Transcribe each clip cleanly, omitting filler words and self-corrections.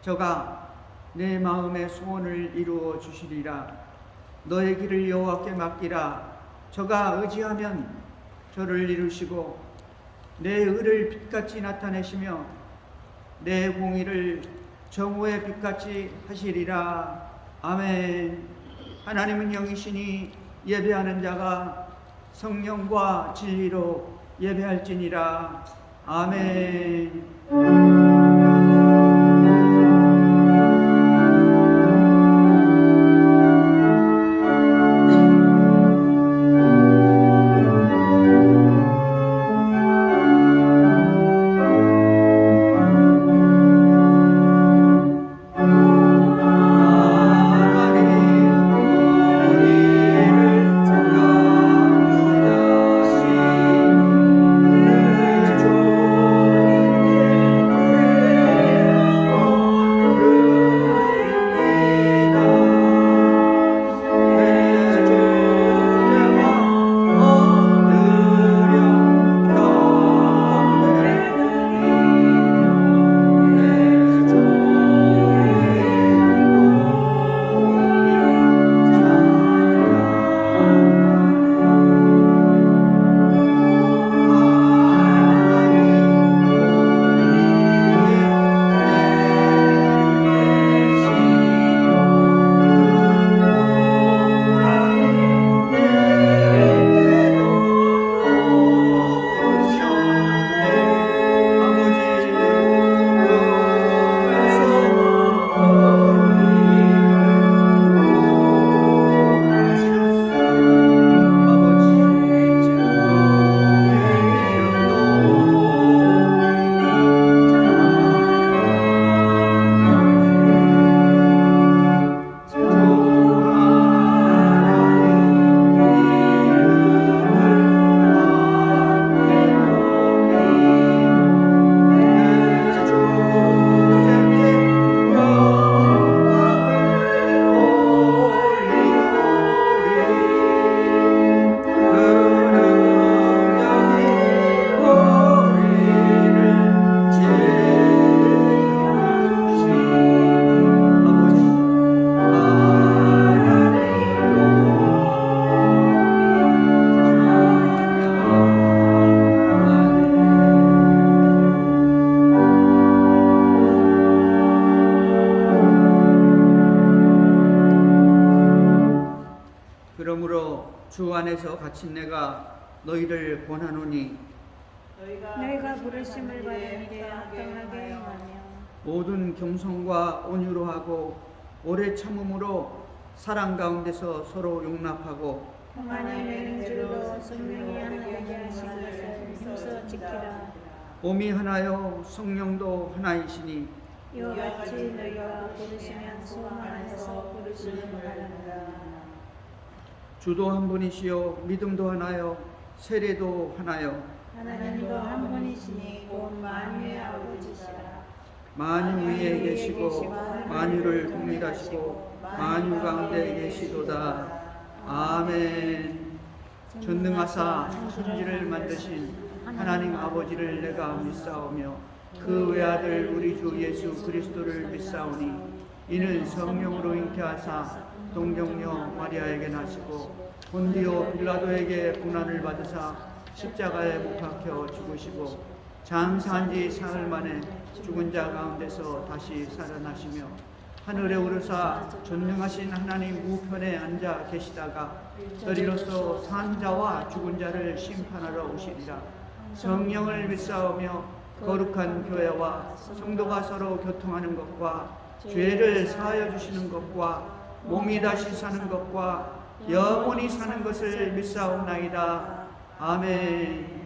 저가 내 마음의 소원을 이루어 주시리라. 너의 길을 여호와께 맡기라. 저가 의지하면 저를 이루시고 내 의를 빛같이 나타내시며 내 공의를 정오의 빛같이 하시리라. 아멘. 하나님은 영이시니 예배하는 자가 성령과 진리로 예배할지니라. 아멘. 주 안에서 갇힌 내가 너희를 권하노니 너희가 부르심을 받은 일에 합당하게 행하며 모든 겸손과 온유로 하고 오래 참음으로 사랑 가운데서 서로 용납하고 하나님의 인줄로 성령이 하나되게 하신 것을 힘써 지키라. 몸이 하나요 성령도 하나이시니 이와 같이 너희가 부르시면 소망 안에서 부르심을 받는다. 주도 한 분이시요 믿음도 하나요 세례도 하나요 하나님도 한 분이시니 곧 만유의 아버지시라. 만유 위에 계시고 만유를 동일하시고 만유 가운데 계시도다. 아멘. 전능하사 천지를 만드신 하나님 아버지를 내가 믿사오며 그 외아들 우리 주 예수 그리스도를 믿사오니 이는 성령으로 잉태하사 동정녀 마리아에게 나시고 본디오 빌라도에게 고난을 받으사 십자가에 못 박혀 죽으시고 장사한 지 사흘 만에 죽은 자 가운데서 다시 살아나시며 하늘에 오르사 전능하신 하나님 우편에 앉아 계시다가 너리로서 산 자와 죽은 자를 심판하러 오시리라. 성령을 믿사오며 거룩한 교회와 성도가 서로 교통하는 것과 죄를 사하여 주시는 것과 몸이 다시 사는 것과 영원히 사는 것을 믿사옵나이다. 아멘.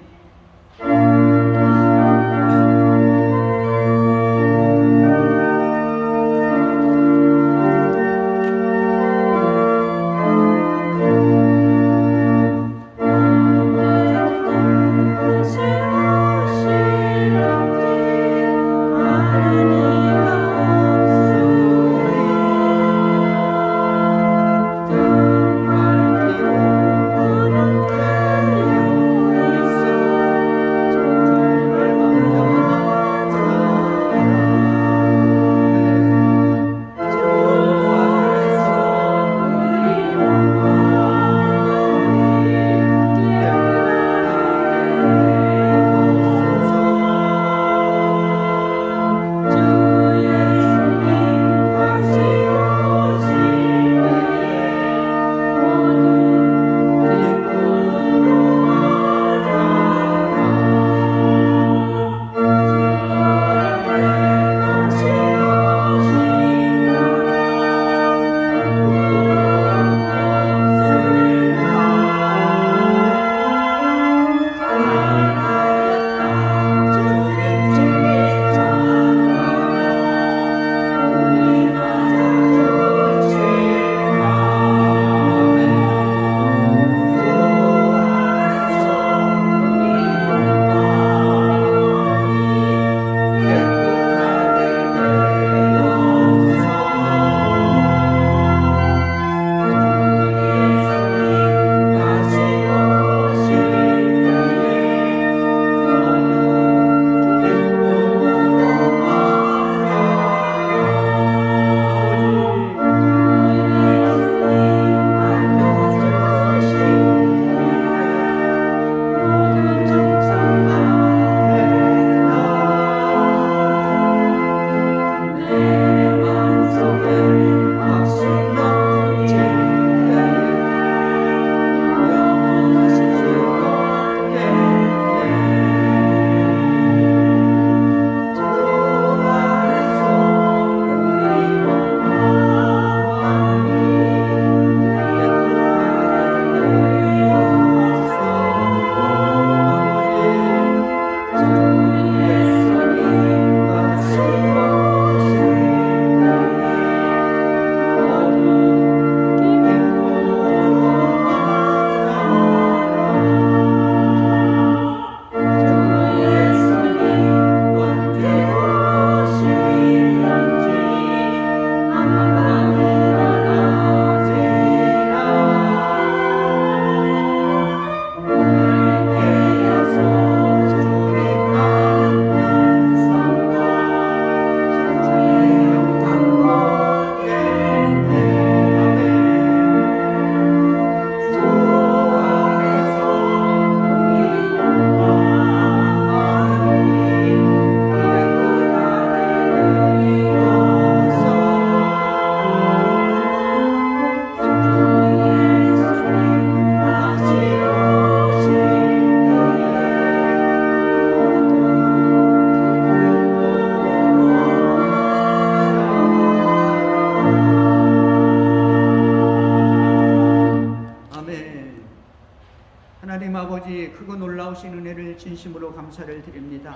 하나님 아버지, 크고 놀라우신 은혜를 진심으로 감사를 드립니다.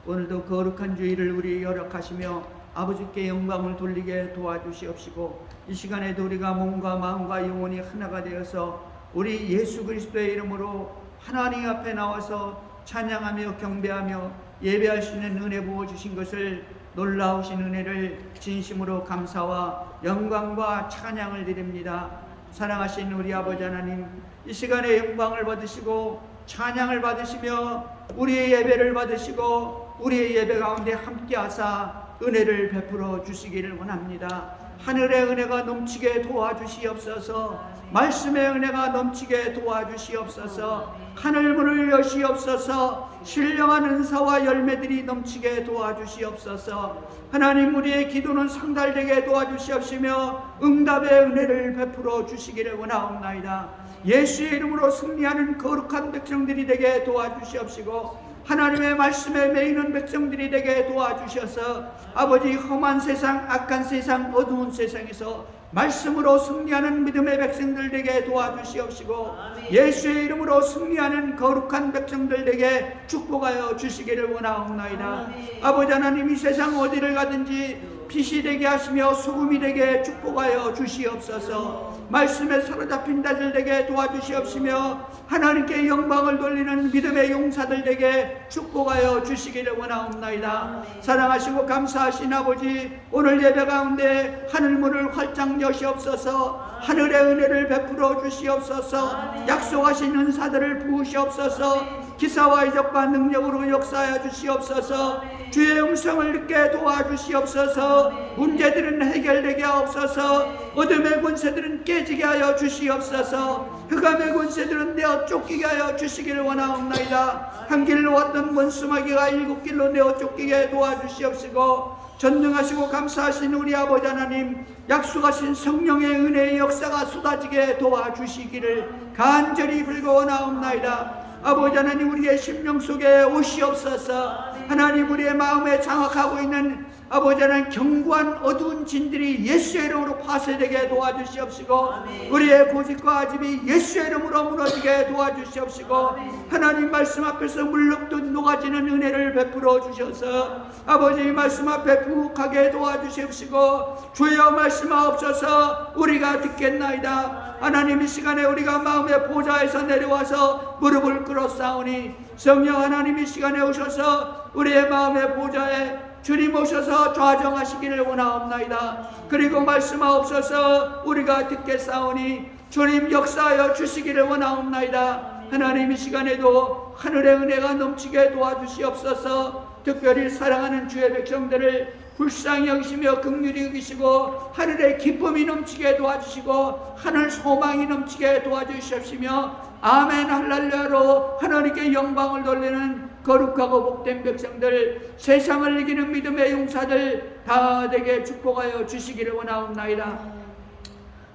오늘도 거룩한 주일을 우리 허락하시며 아버지께 영광을 돌리게 도와주시옵시고, 이 시간에도 우리가 몸과 마음과 영혼이 하나가 되어서 우리 예수 그리스도의 이름으로 하나님 앞에 나와서 찬양하며 경배하며 예배할 수 있는 은혜 부어주신 것을, 놀라우신 은혜를 진심으로 감사와 영광과 찬양을 드립니다. 사랑하신 우리 아버지 하나님, 이 시간에 영광을 받으시고 찬양을 받으시며 우리의 예배를 받으시고 우리의 예배 가운데 함께 하사 은혜를 베풀어 주시기를 원합니다. 하늘의 은혜가 넘치게 도와주시옵소서. 말씀의 은혜가 넘치게 도와주시옵소서. 하늘문을 여시옵소서. 신령한 은사와 열매들이 넘치게 도와주시옵소서. 하나님, 우리의 기도는 상달되게 도와주시옵시며 응답의 은혜를 베풀어 주시기를 원하옵나이다. 예수의 이름으로 승리하는 거룩한 백성들이 되게 도와주시옵시고, 하나님의 말씀에 매이는 백성들이 되게 도와주셔서 아버지, 험한 세상, 악한 세상, 어두운 세상에서 말씀으로 승리하는 믿음의 백성들 되게 도와주시옵시고, 예수의 이름으로 승리하는 거룩한 백성들 되게 축복하여 주시기를 원하옵나이다. 아버지 하나님, 이 세상 어디를 가든지 빛이 되게 하시며 소금이 되게 축복하여 주시옵소서. 말씀에 사로잡힌 자들 되게 도와주시옵시며 하나님께 영광을 돌리는 믿음의 용사들 되게 축복하여 주시기를 원하옵나이다. 사랑하시고 감사하신 아버지, 오늘 예배 가운데 하늘문을 활짝 여시옵소서. 하늘의 은혜를 베풀어 주시옵소서. 약속하신 은사들을 부으시옵소서. 기사와 이적과 능력으로 역사하여 주시옵소서. 주의 음성을 듣게 도와주시옵소서. 문제들은 해결되게 하옵소서. 어둠의 권세들은 깨지게 하여 주시옵소서. 흑암의 권세들은 내어 쫓기게 하여 주시기를 원하옵나이다. 한 길로 왔던 원수마귀가 7길로 내어 쫓기게 도와주시옵시고, 전능하시고 감사하신 우리 아버지 하나님, 약속하신 성령의 은혜의 역사가 쏟아지게 도와주시기를 간절히 빌고 원하옵나이다. 아버지 하나님, 우리의 심령 속에 오시옵소서. 하나님, 우리의 마음에 장악하고 있는 아버지 하나님 견고한 어두운 진들이 예수의 이름으로 파쇄되게 도와주시옵시고, 우리의 고집과 아집이 예수의 이름으로 무너지게 도와주시옵시고, 하나님 말씀 앞에서 물렁듯 녹아지는 은혜를 베풀어 주셔서 아버지 말씀 앞에 부룩하게 도와주시옵시고, 주여 말씀하옵소서. 우리가 듣겠나이다. 하나님, 이 시간에 우리가 마음의 보좌에서 내려와서 무릎을 꿇었사오니, 성령 하나님 이 시간에 오셔서 우리의 마음의 보좌에 주님 오셔서 좌정하시기를 원하옵나이다. 그리고 말씀하옵소서. 우리가 듣겠사오니 주님 역사하여 주시기를 원하옵나이다. 하나님, 이 시간에도 하늘의 은혜가 넘치게 도와주시옵소서. 특별히 사랑하는 주의 백성들을 불쌍히 여기시며 긍휼히 여기시고 하늘의 기쁨이 넘치게 도와주시고 하늘 소망이 넘치게 도와주시옵시며, 아멘 할렐루야로 하나님께 영광을 돌리는 거룩하고 복된 백성들, 세상을 이기는 믿음의 용사들 다 되게 축복하여 주시기를 원하옵나이다.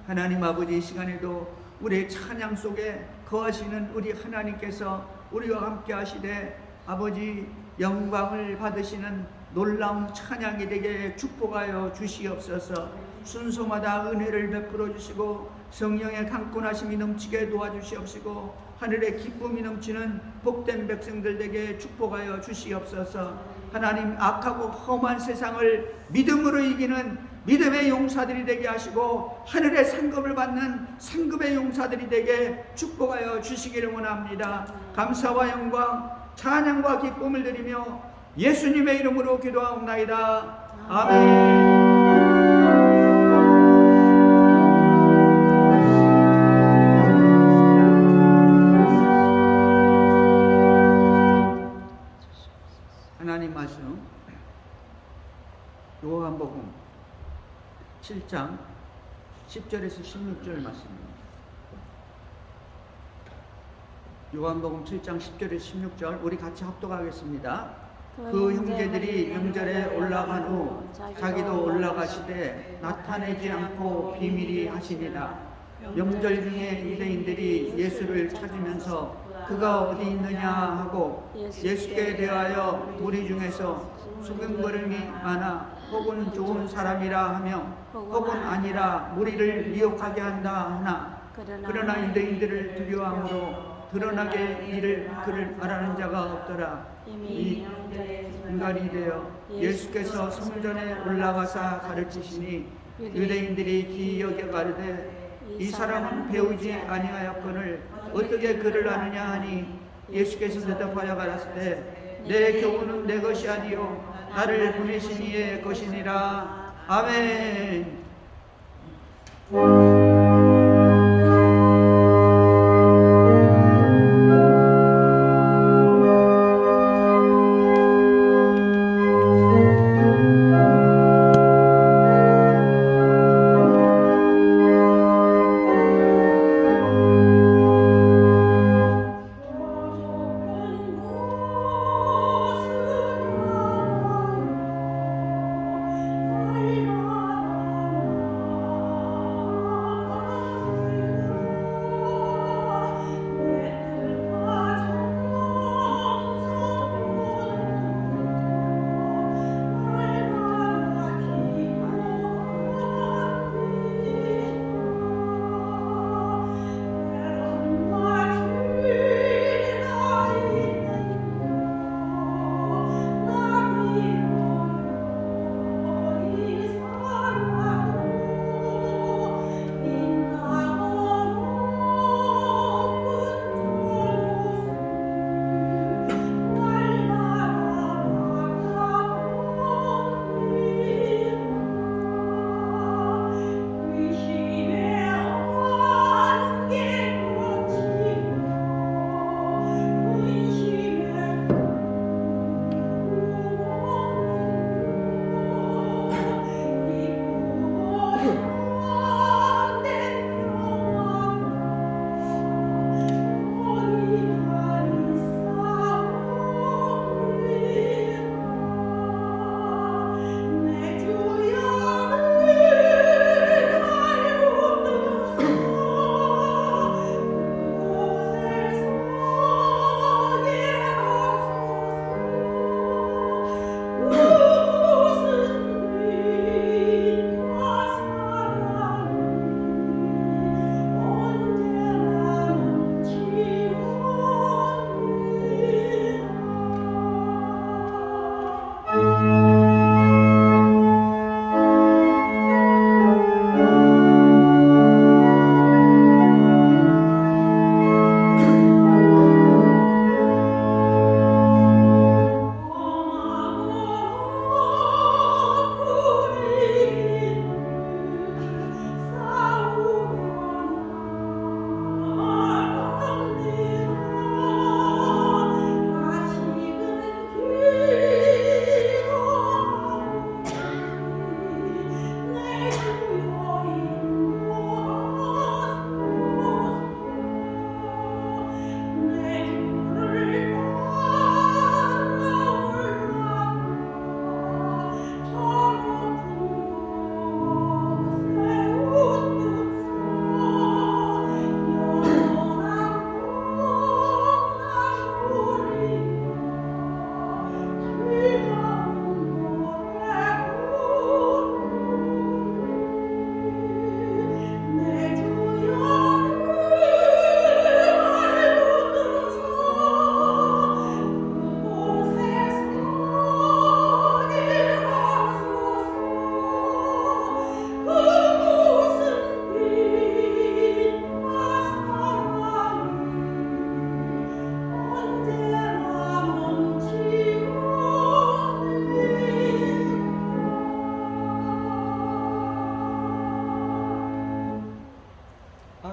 하나님 아버지, 이 시간에도 우리의 찬양 속에 거하시는 우리 하나님께서 우리와 함께 하시되 아버지 영광을 받으시는 놀라운 찬양이 되게 축복하여 주시옵소서. 순서마다 은혜를 베풀어 주시고 성령의 강권하심이 넘치게 도와주시옵시고 하늘의 기쁨이 넘치는 복된 백성들 되게 축복하여 주시옵소서. 하나님, 악하고 험한 세상을 믿음으로 이기는 믿음의 용사들이 되게 하시고 하늘의 상급을 받는 상급의 용사들이 되게 축복하여 주시기를 원합니다. 감사와 영광, 찬양과 기쁨을 드리며 예수님의 이름으로 기도하옵나이다. 아멘. 하나님 말씀 요한복음 7장 10절에서 16절 말씀입니다. 요한복음 7장 10절에서 16절 우리 같이 합독하겠습니다. 그 형제들이 명절에 올라간 후 자기도 올라가시되 나타내지 않고 비밀히 하시니라. 명절 중에 유대인들이 예수를 찾으면서 그가 어디 있느냐 하고 예수께 대하여 무리 중에서 수근거림이 많아 혹은 좋은 사람이라 하며 혹은 아니라 무리를 미혹하게 한다 하나, 그러나 유대인들을 두려워함으로 드러나게 이를 그를 말하는 자가 없더라. 이미 영절에 인간이 되어 예수께서 성전에 올라가사 가르치시니 유대인들이 기여겨 가르되 이 사람은 배우지 아니하였거늘 어떻게 그를 아느냐 하니 예수께서 대답하여 가라사대 내 교훈은 내 것이 아니요 나를 보내신 이의 것이니라. 아멘.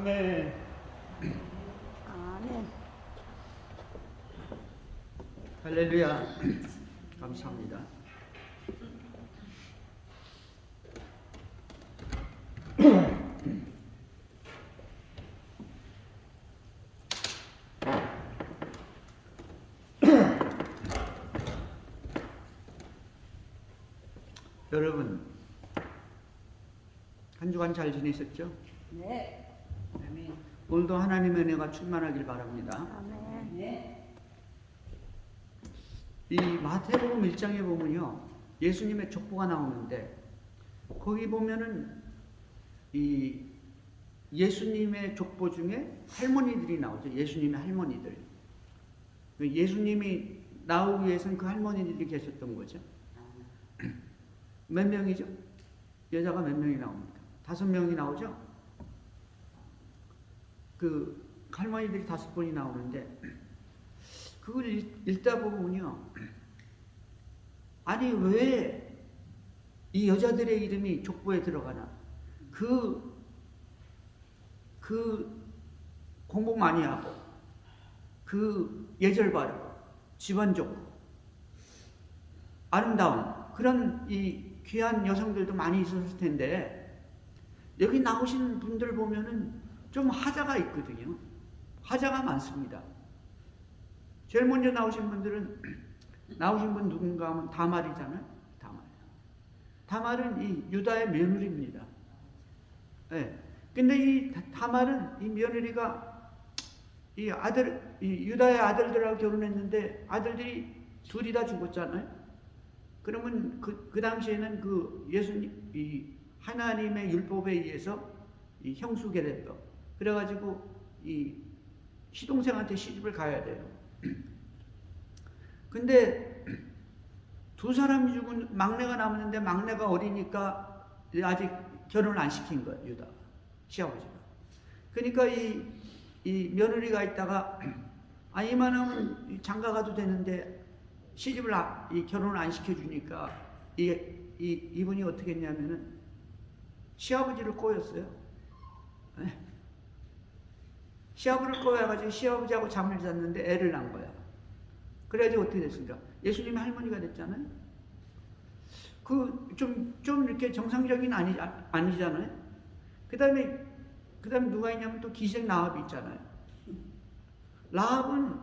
아멘. 아멘. 할렐루야. 감사합니다. 여러분, 한 주간 잘 지내셨죠? 네. 아멘. 오늘도 하나님의 은혜가 충만하길 바랍니다. 아멘. 네. 이 마태복음 1장에 보면요, 예수님의 족보가 나오는데 거기 보면은 이 예수님의 족보 족보 중에 할머니들이 나오죠. 예수님의 할머니들. 예수님이 나오기 위해서는 그 할머니들이 계셨던 거죠. 몇 명이죠? 여자가 몇 명이 나옵니까? 5명이 나오죠? 그 할머니들이 5분이 나오는데 그걸 읽다 보면요. 아니 왜 이 여자들의 이름이 족보에 들어가나? 그 공부 많이 하고 그 예절 바르고 집안 좋고 아름다운 그런 이 귀한 여성들도 많이 있었을 텐데 여기 나오신 분들 보면은 좀 하자가 있거든요. 하자가 많습니다. 제일 먼저 나오신 분들은 나오신 분 누군가 하면 다말이잖아요. 다말은 이 유다의 며느리입니다. 예. 근데 이 다말은 이 며느리가 이 유다의 아들들하고 결혼했는데 아들들이 둘이 다 죽었잖아요. 그러면 그 당시에는 그 예수님 이 하나님의 율법에 의해서 이 형수계례법 그래가지고 이 시동생한테 시집을 가야 돼요. 근데 두 사람이 죽은 막내가 남았는데 막내가 어리니까 아직 결혼을 안 시킨 거예요. 유다 시아버지가. 그러니까 이 며느리가 있다가 이만하면 장가 가도 되는데 시집을 이 결혼을 안 시켜주니까 이분이 어떻게 했냐면은 시아버지를 꼬였어요. 네. 시아버지를 꼬여가지고 시아버지하고 잠을 잤는데 애를 낳은 거야. 그래가지고 어떻게 됐습니까? 예수님의 할머니가 됐잖아요. 좀 이렇게 정상적인 아니잖아요. 그 다음에 누가 있냐면 또 기생 라합이 있잖아요. 라합은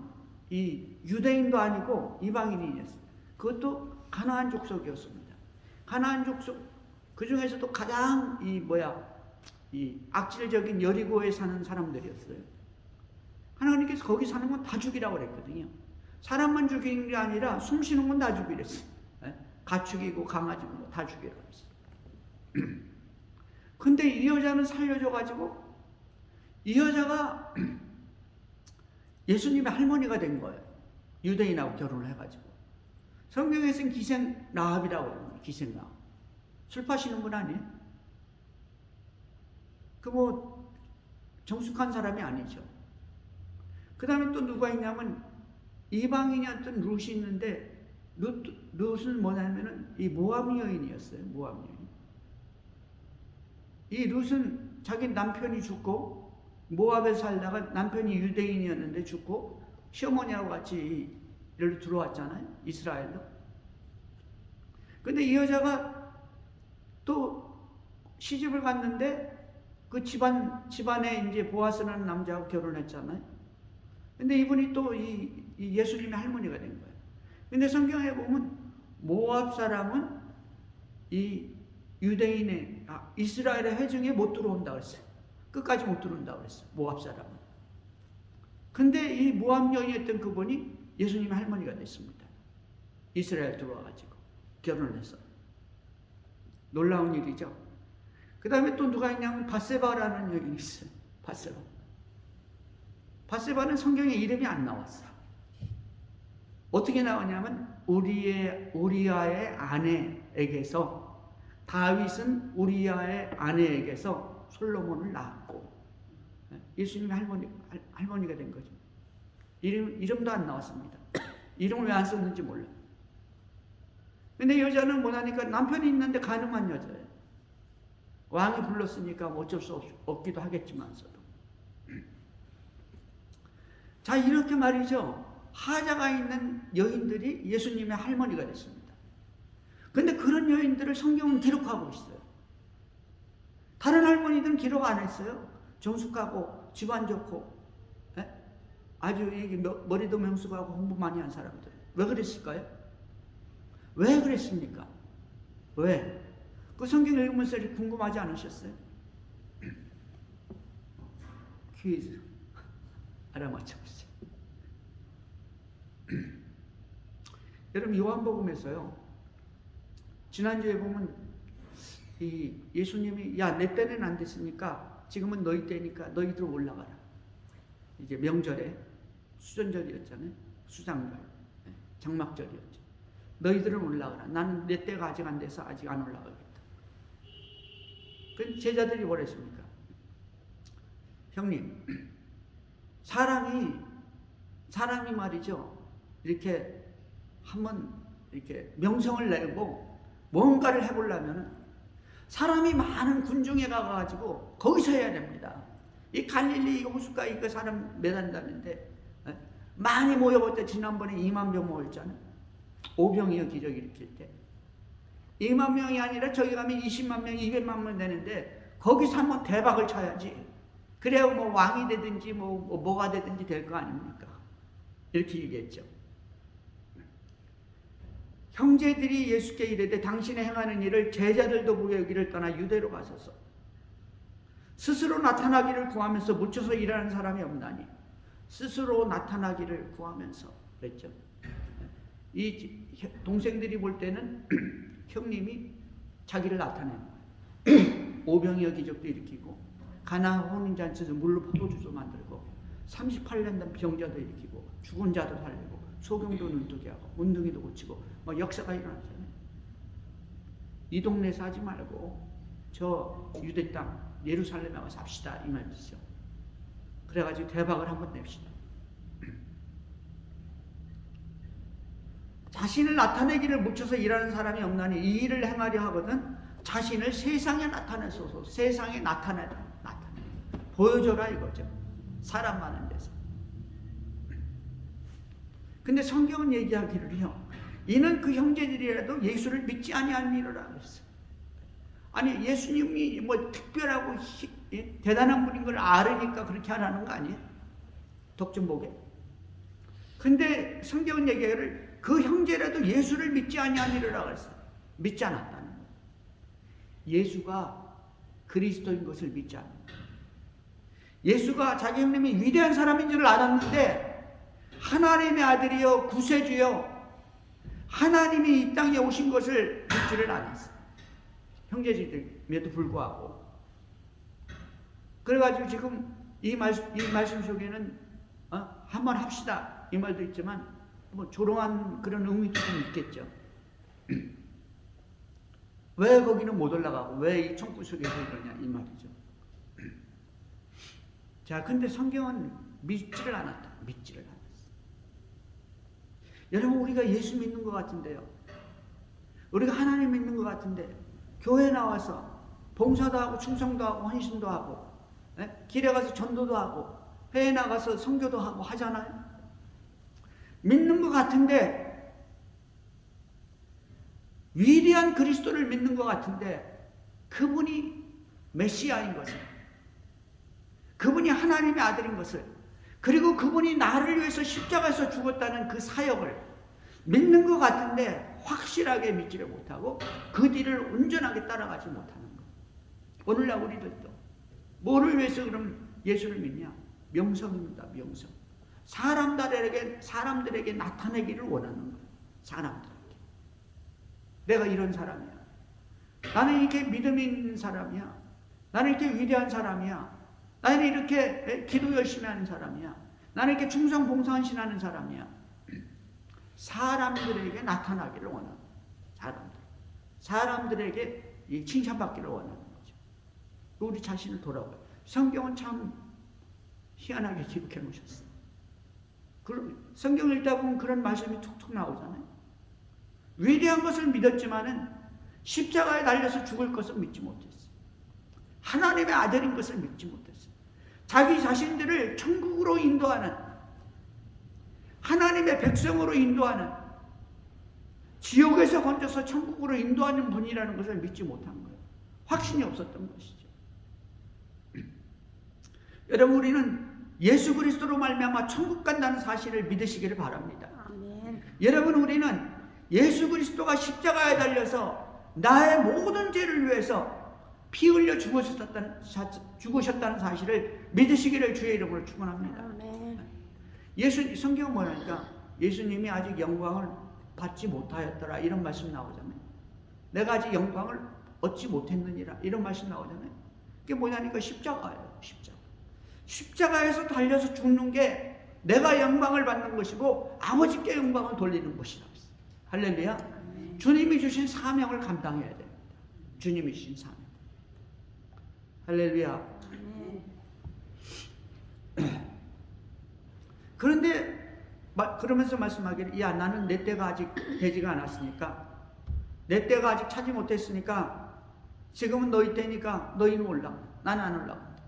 이 유대인도 아니고 이방인이었어요. 그것도 가나안 족속이었습니다. 가나안 족속 그 중에서도 가장 이 악질적인 여리고에 사는 사람들이었어요. 하나님께서 거기 사는 건 다 죽이라고 그랬거든요. 사람만 죽이는 게 아니라 숨 쉬는 건 다 죽이랬어요. 가축이고 강아지고 다 죽이라고 했어요. 근데 이 여자는 살려줘가지고 이 여자가 예수님의 할머니가 된 거예요. 유대인하고 결혼을 해가지고. 성경에서는 기생 라합이라고 합니다. 기생 라합. 술 파시는 분 아니에요? 정숙한 사람이 아니죠. 그 다음에 또 누가 있냐면 이방인이었던 룻이 있는데 룻은 뭐냐면은 이 모압 여인이었어요. 모압 여인. 이 룻은 자기 남편이 죽고 모압에 살다가 남편이 유대인이었는데 죽고 시어머니하고 같이 여기로 들어왔잖아요. 이스라엘로. 근데 이 여자가 또 시집을 갔는데 그 집안에 이제 보아스라는 남자하고 결혼했잖아요. 근데 이분이 또 이 예수님의 할머니가 된 거예요. 근데 성경에 보면 모압 사람은 이 유대인의 이스라엘의 회중에 못 들어온다 그랬어요. 끝까지 못 들어온다 그랬어요. 모압 사람은. 근데 이 모압 여인이었던 그분이 예수님의 할머니가 됐습니다. 이스라엘 들어와가지고 결혼을 했어요. 놀라운 일이죠. 그 다음에 또 누가 있냐면 바세바라는 여인이 있어요. 바세바는 성경에 이름이 안 나왔어. 어떻게 나오냐면 우리아의 아내에게서 다윗은 우리아의 아내에게서 솔로몬을 낳았고 예수님의 할머니가 된 거죠. 이름도 안 나왔습니다. 이름을 왜 안 썼는지 몰라요. 근데 여자는 뭐하니까 남편이 있는데 가늠한 여자예요. 왕이 불렀으니까 어쩔 수 없기도 하겠지만서도. 자, 이렇게 말이죠. 하자가 있는 여인들이 예수님의 할머니가 됐습니다. 근데 그런 여인들을 성경은 기록하고 있어요. 다른 할머니들은 기록 안 했어요. 정숙하고 집안 좋고 아주 머리도 명숙하고 공부 많이 한 사람들. 왜 그랬을까요? 왜 그랬습니까? 왜? 그 성경 읽으면서 궁금하지 않으셨어요? 퀴즈 알아맞혀보세요. 여러분 요한복음에서요. 지난주에 보면 이 예수님이 내 때는 안 됐으니까 지금은 너희 때니까 너희들 올라가라. 이제 명절에 수전절이었잖아요. 수장절, 장막절이었죠. 너희들은 올라가라. 나는 내 때가 아직 안 돼서 아직 안 올라가겠다. 그 제자들이 뭐랬습니까? 형님, 사람이 말이죠. 이렇게 한번 이렇게 명성을 내고 뭔가를 해보려면 사람이 많은 군중에 가가지고 거기서 해야 됩니다. 이 갈릴리 호숫가에 그 사람 매단다는데 많이 모여볼 때 지난번에 2만 명 모였잖아요. 오병이어 기적 일으킬 때 2만 명이 아니라 저기 가면 20만 명, 200만 명 되는데 거기서 한번 대박을 쳐야지. 그래야 뭐 왕이 되든지 뭐가 되든지 될 거 아닙니까? 이렇게 얘기했죠. 형제들이 예수께 이르되 당신의 행하는 일을 제자들도 보여 여기를 떠나 유대로 가소서. 스스로 나타나기를 구하면서 묻혀서 일하는 사람이 없나니. 스스로 나타나기를 구하면서 그랬죠. 이 동생들이 볼 때는 형님이 자기를 나타내는 거예요. 오병이어 기적도 일으키고 가나 혼인잔치에서 물로 포도주도 만들고 38년 된 병자도 일으키고 죽은 자도 살리고 소경도 눈뜨게 하고 운둥이도 고치고 막 역사가 일어났잖아요. 이 동네에서 하지 말고 저 유대 땅 예루살렘에 가서 합시다 이 말이죠. 그래가지고 대박을 한번 냅시다. 자신을 나타내기를 묻혀서 일하는 사람이 없나니 이 일을 행하려 하거든 자신을 세상에 나타내소서. 세상에 나타내 보여줘라 이거죠. 사람 많은 데서. 근데 성경은 얘기하기를요, 이는 그 형제들이라도 예수를 믿지 아니하니라 그랬어요. 아니 예수님이 뭐 특별하고 대단한 분인 걸 알으니까 그렇게 하라는 거 아니에요? 독좀 보게. 근데 성경은 얘기하기를 그 형제라도 예수를 믿지 아니하니라 그랬어요. 믿지 않았다는 거예요. 예수가 그리스도인 것을 믿지 않는 거예요. 예수가 자기 형님이 위대한 사람인 줄 알았는데 하나님의 아들이요 구세주요 하나님이 이 땅에 오신 것을 믿지를 않았어요. 형제들임에도 불구하고. 그래가지고 지금 이 말씀 속에는 한번 합시다 이 말도 있지만 뭐 조롱한 그런 의미도 좀 있겠죠. 왜 거기는 못 올라가고 왜 이 천국 속에서 이러냐 이 말이죠. 자, 근데 성경은 믿지를 않았다. 믿지를 않았어. 여러분, 우리가 예수 믿는 것 같은데요. 우리가 하나님 믿는 것 같은데 교회 나와서 봉사도 하고 충성도 하고 헌신도 하고 길에 가서 전도도 하고 회에 나가서 선교도 하고 하잖아요. 믿는 것 같은데 위대한 그리스도를 믿는 것 같은데 그분이 메시아인 것을, 그분이 하나님의 아들인 것을, 그리고 그분이 나를 위해서 십자가에서 죽었다는 그 사역을 믿는 것 같은데 확실하게 믿지를 못하고 그 뒤를 온전하게 따라가지 못하는 것. 오늘날 우리들도 뭐를 위해서 그럼 예수를 믿냐? 명성입니다. 명성. 사람들에게 나타내기를 원하는 거예요. 사람들에게. 내가 이런 사람이야. 나는 이렇게 믿음 있는 사람이야. 나는 이렇게 위대한 사람이야. 나는 이렇게 기도 열심히 하는 사람이야. 나는 이렇게 충성 봉사헌신하는 사람이야. 사람들에게 나타나기를 원하는 사람들. 사람들에게 칭찬받기를 원하는 거죠. 우리 자신을 돌아봐요. 성경은 참 희한하게 기록해 놓으셨어요. 성경 읽다 보면 그런 말씀이 툭툭 나오잖아요. 위대한 것을 믿었지만은 십자가에 달려서 죽을 것을 믿지 못했어요. 하나님의 아들인 것을 믿지 못했어요. 자기 자신들을 천국으로 인도하는, 하나님의 백성으로 인도하는, 지옥에서 건져서 천국으로 인도하는 분이라는 것을 믿지 못한 거예요. 확신이 없었던 것이죠. 여러분, 우리는 예수 그리스도로 말미암아 천국 간다는 사실을 믿으시기를 바랍니다. 아멘. 여러분, 우리는 예수 그리스도가 십자가에 달려서 나의 모든 죄를 위해서 피 흘려 죽으셨다는 사실을 믿으시기를 주의 이름으로 축원합니다. 아멘. 성경은 뭐라니까 예수님이 아직 영광을 받지 못하였더라 이런 말씀 나오잖아요. 내가 아직 영광을 얻지 못했느니라 이런 말씀 나오잖아요. 그게 뭐냐니까 십자가예요. 십자가에서 달려서 죽는 게 내가 영광을 받는 것이고 아버지께 영광을 돌리는 것이라고 했어요. 할렐루야. 주님이 주신 사명을 감당해야 됩니다. 주님이 주신 사명. 할렐루야. 그런데 그러면서 말씀하기를, 야, 나는 내 때가 아직 되지가 않았으니까, 내 때가 아직 차지 못했으니까 지금은 너희 때니까 너희는 올라가, 나는 안 올라간다.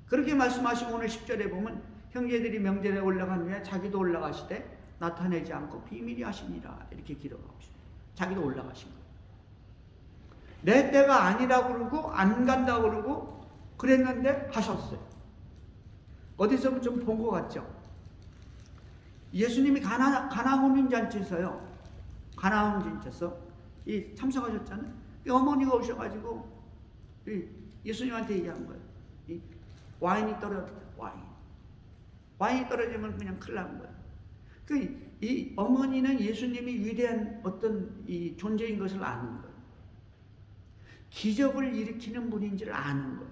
그렇게 말씀하시고 오늘 10절에 보면 형제들이 명절에 올라간 후에 자기도 올라가시되 나타내지 않고 비밀히 하시니라, 이렇게 기록하고 있습니다. 자기도 올라가신 거예요. 내 때가 아니라고 그러고 안 간다고 그러고 그랬는데 하셨어요. 어디서 좀 본 것 같죠? 예수님이 가나혼인 잔치에서요, 가나혼 잔치에서 이 참석하셨잖아요. 이 어머니가 오셔가지고 예수님한테 얘기한 거예요. 이 와인이 떨어졌다. 와인이 떨어지면 그냥 큰일 나는 거예요. 이 어머니는 예수님이 위대한 어떤 이 존재인 것을 아는 거예요. 기적을 일으키는 분인 줄 아는 거예요.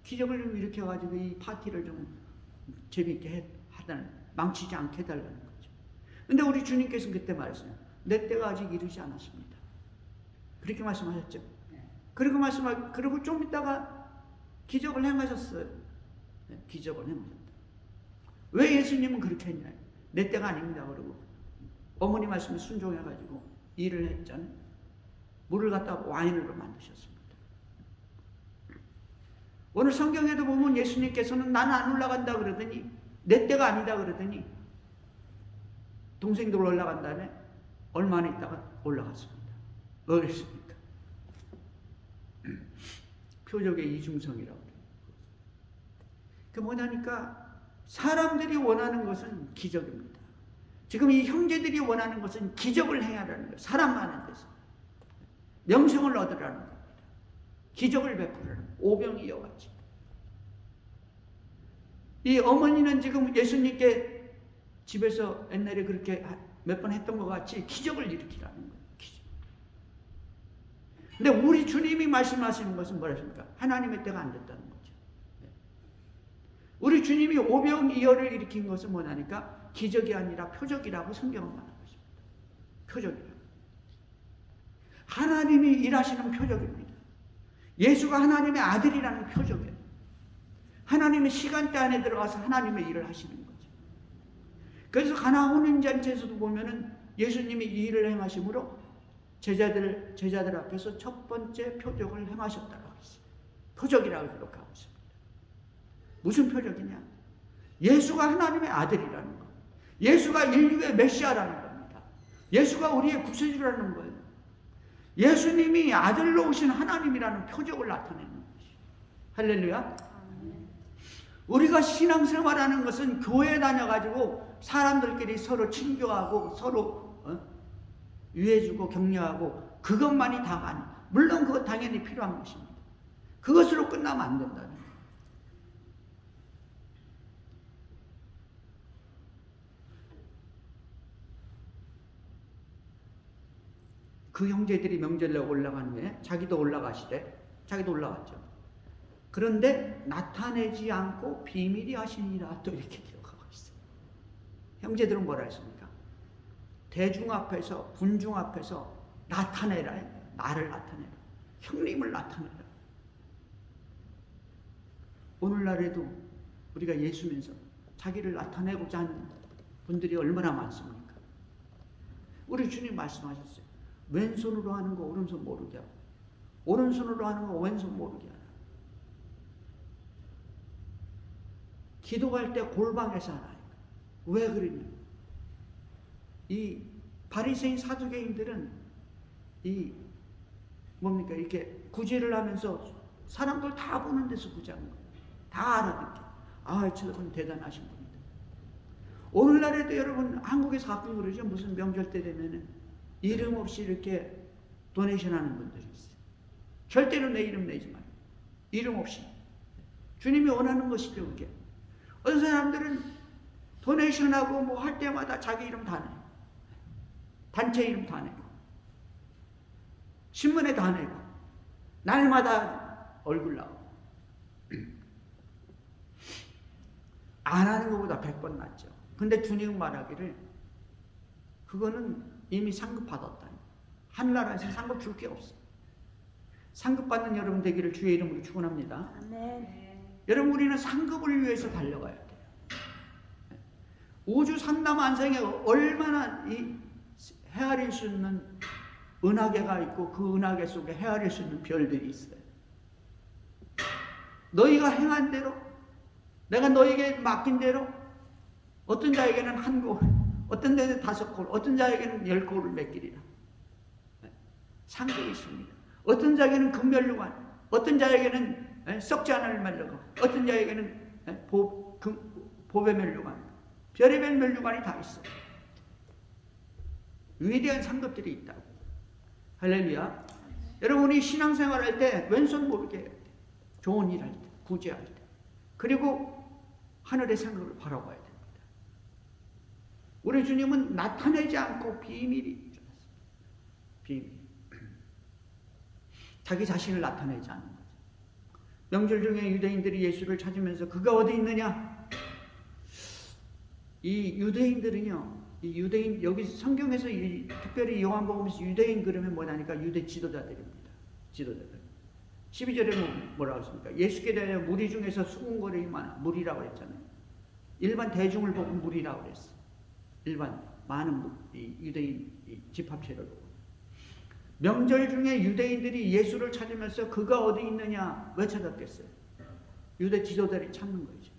기적을 좀 일으켜가지고 이 파티를 좀 재밌게 하다는, 망치지 않게 해달라는 거죠. 근데 우리 주님께서는 그때 말했어요. 내 때가 아직 이르지 않았습니다. 그렇게 말씀하셨죠. 그리고 좀 있다가 기적을 행하셨어요. 기적을 행하셨다. 왜 예수님은 그렇게 했냐? 내 때가 아닙니다. 그러고 어머니 말씀에 순종해가지고 일을 했잖아요. 물을 갖다가 와인으로 만드셨습니다. 오늘 성경에도 보면 예수님께서는 나는 안 올라간다 그러더니, 내 때가 아니다 그러더니 동생들 올라간 다음에 얼마나 있다가 올라갔습니다. 뭐 그랬습니까? 표적의 이중성이라고. 그 뭐냐니까 사람들이 원하는 것은 기적입니다. 지금 이 형제들이 원하는 것은 기적을 행하라는 거예요. 사람 많은 데서 명성을 얻으라는 겁니다. 기적을 베푸라는, 오병이어 같이. 이 어머니는 지금 예수님께 집에서 옛날에 그렇게 몇 번 했던 것 같이 기적을 일으키라는 거예요. 기적. 근데 우리 주님이 말씀하시는 것은 뭐라십니까? 하나님의 때가 안 됐다는 거죠. 우리 주님이 오병이어를 일으킨 것은 뭐냐니까 기적이 아니라 표적이라고 성경은 말하는 것입니다. 표적이라고. 하나님이 일하시는 표적입니다. 예수가 하나님의 아들이라는 표적이에요. 하나님의 시간대 안에 들어가서 하나님의 일을 하시는 거죠. 그래서 가나혼인 잔치에서도 보면은 예수님이 이 일을 행하심으로 제자들 앞에서 첫 번째 표적을 행하셨다고 했어요. 표적이라고 기록하고 있습니다. 무슨 표적이냐? 예수가 하나님의 아들이라는 것. 예수가 인류의 메시아라는 겁니다. 예수가 우리의 구세주라는 거예요. 예수님이 아들로 오신 하나님이라는 표적을 나타내는 것이에요. 할렐루야. 우리가 신앙생활하는 것은 교회 다녀가지고 사람들끼리 서로 친교하고 서로 위해주고 격려하고 그것만이 다가 아니에요. 물론 그거 당연히 필요한 것입니다. 그것으로 끝나면 안 된다는 거예요. 그 형제들이 명절에 올라간 후에 자기도 올라가시되, 자기도 올라갔죠. 그런데 나타내지 않고 비밀히 하시니라, 또 이렇게 기록하고 있어요. 형제들은 뭐라 했습니까? 대중 앞에서, 군중 앞에서 나타내라. 나를 나타내라. 형님을 나타내라. 오늘날에도 우리가 예수면서 자기를 나타내고자 하는 분들이 얼마나 많습니까? 우리 주님 말씀하셨어요. 왼손으로 하는 거 오른손 모르게 하고, 오른손으로 하는 거 왼손 모르게 하라. 기도할 때 골방에서 하라. 왜 그러냐? 이 바리새인 사두개인들은 이 뭡니까? 이렇게 구제를 하면서 사람들 다 보는 데서 구제하는 거예요. 다 알아듣게. 아, 저분 대단하신 분이다. 오늘날에도 여러분 한국에서 가끔 그러죠. 무슨 명절 때 되면은 이름 없이 이렇게 도네이션 하는 분들이 있어요. 절대로 내 이름 내지 마요. 이름 없이. 주님이 원하는 것이죠, 그게. 어떤 사람들은 도네이션하고 뭐 할 때마다 자기 이름 다 내요. 단체 이름 다 내고. 신문에 다 내고. 날마다 얼굴 나오고. 안 하는 것보다 100번 낫죠. 근데 주님 말하기를 그거는 이미 상급 받았다. 하늘나라에서 상급 줄 게 없어. 상급 받는 여러분 되기를 주의 이름으로 축원합니다. 아멘. 여러분 우리는 상급을 위해서 달려가야 돼요. 우주 산나만상에 얼마나 이 헤아릴 수 있는 은하계가 있고 그 은하계 속에 헤아릴 수 있는 별들이 있어요. 너희가 행한 대로 내가 너에게 맡긴 대로 어떤 자에게는 한 골, 어떤 데는 5골, 어떤 자에게는 10골을 맡기리라. 상급이 있습니다. 어떤 자에게는 금면류관, 어떤 자에게는 썩지 않을 면류관, 어떤 자에게는 보배 면류관, 별의별 면류관이 다 있어요. 위대한 상급들이 있다고. 할렐루야. 여러분이 신앙생활 할 때 왼손 모르게 해야 돼. 좋은 일 할 때, 구제할 때. 그리고 하늘의 상급을 바라봐야 됩니다. 우리 주님은 나타내지 않고 비밀이 주셨습니다. 비밀. 자기 자신을 나타내지 않는 거죠. 명절 중에 유대인들이 예수를 찾으면서 그가 어디 있느냐? 이 유대인들은요, 이 유대인, 여기 성경에서 특별히 요한복음에서 유대인 그러면 뭐냐니까 유대 지도자들입니다. 지도자들. 12절에 뭐라고 했습니까? 예수께 대하여 무리 중에서 수군거림이 많아. 무리라고 했잖아요. 일반 대중을 보고 무리라고 그랬어. 일반 많은 유대인 집합체를 보고. 명절 중에 유대인들이 예수를 찾으면서 그가 어디 있느냐? 왜 찾았겠어요? 유대 지도자들이 찾는 거죠.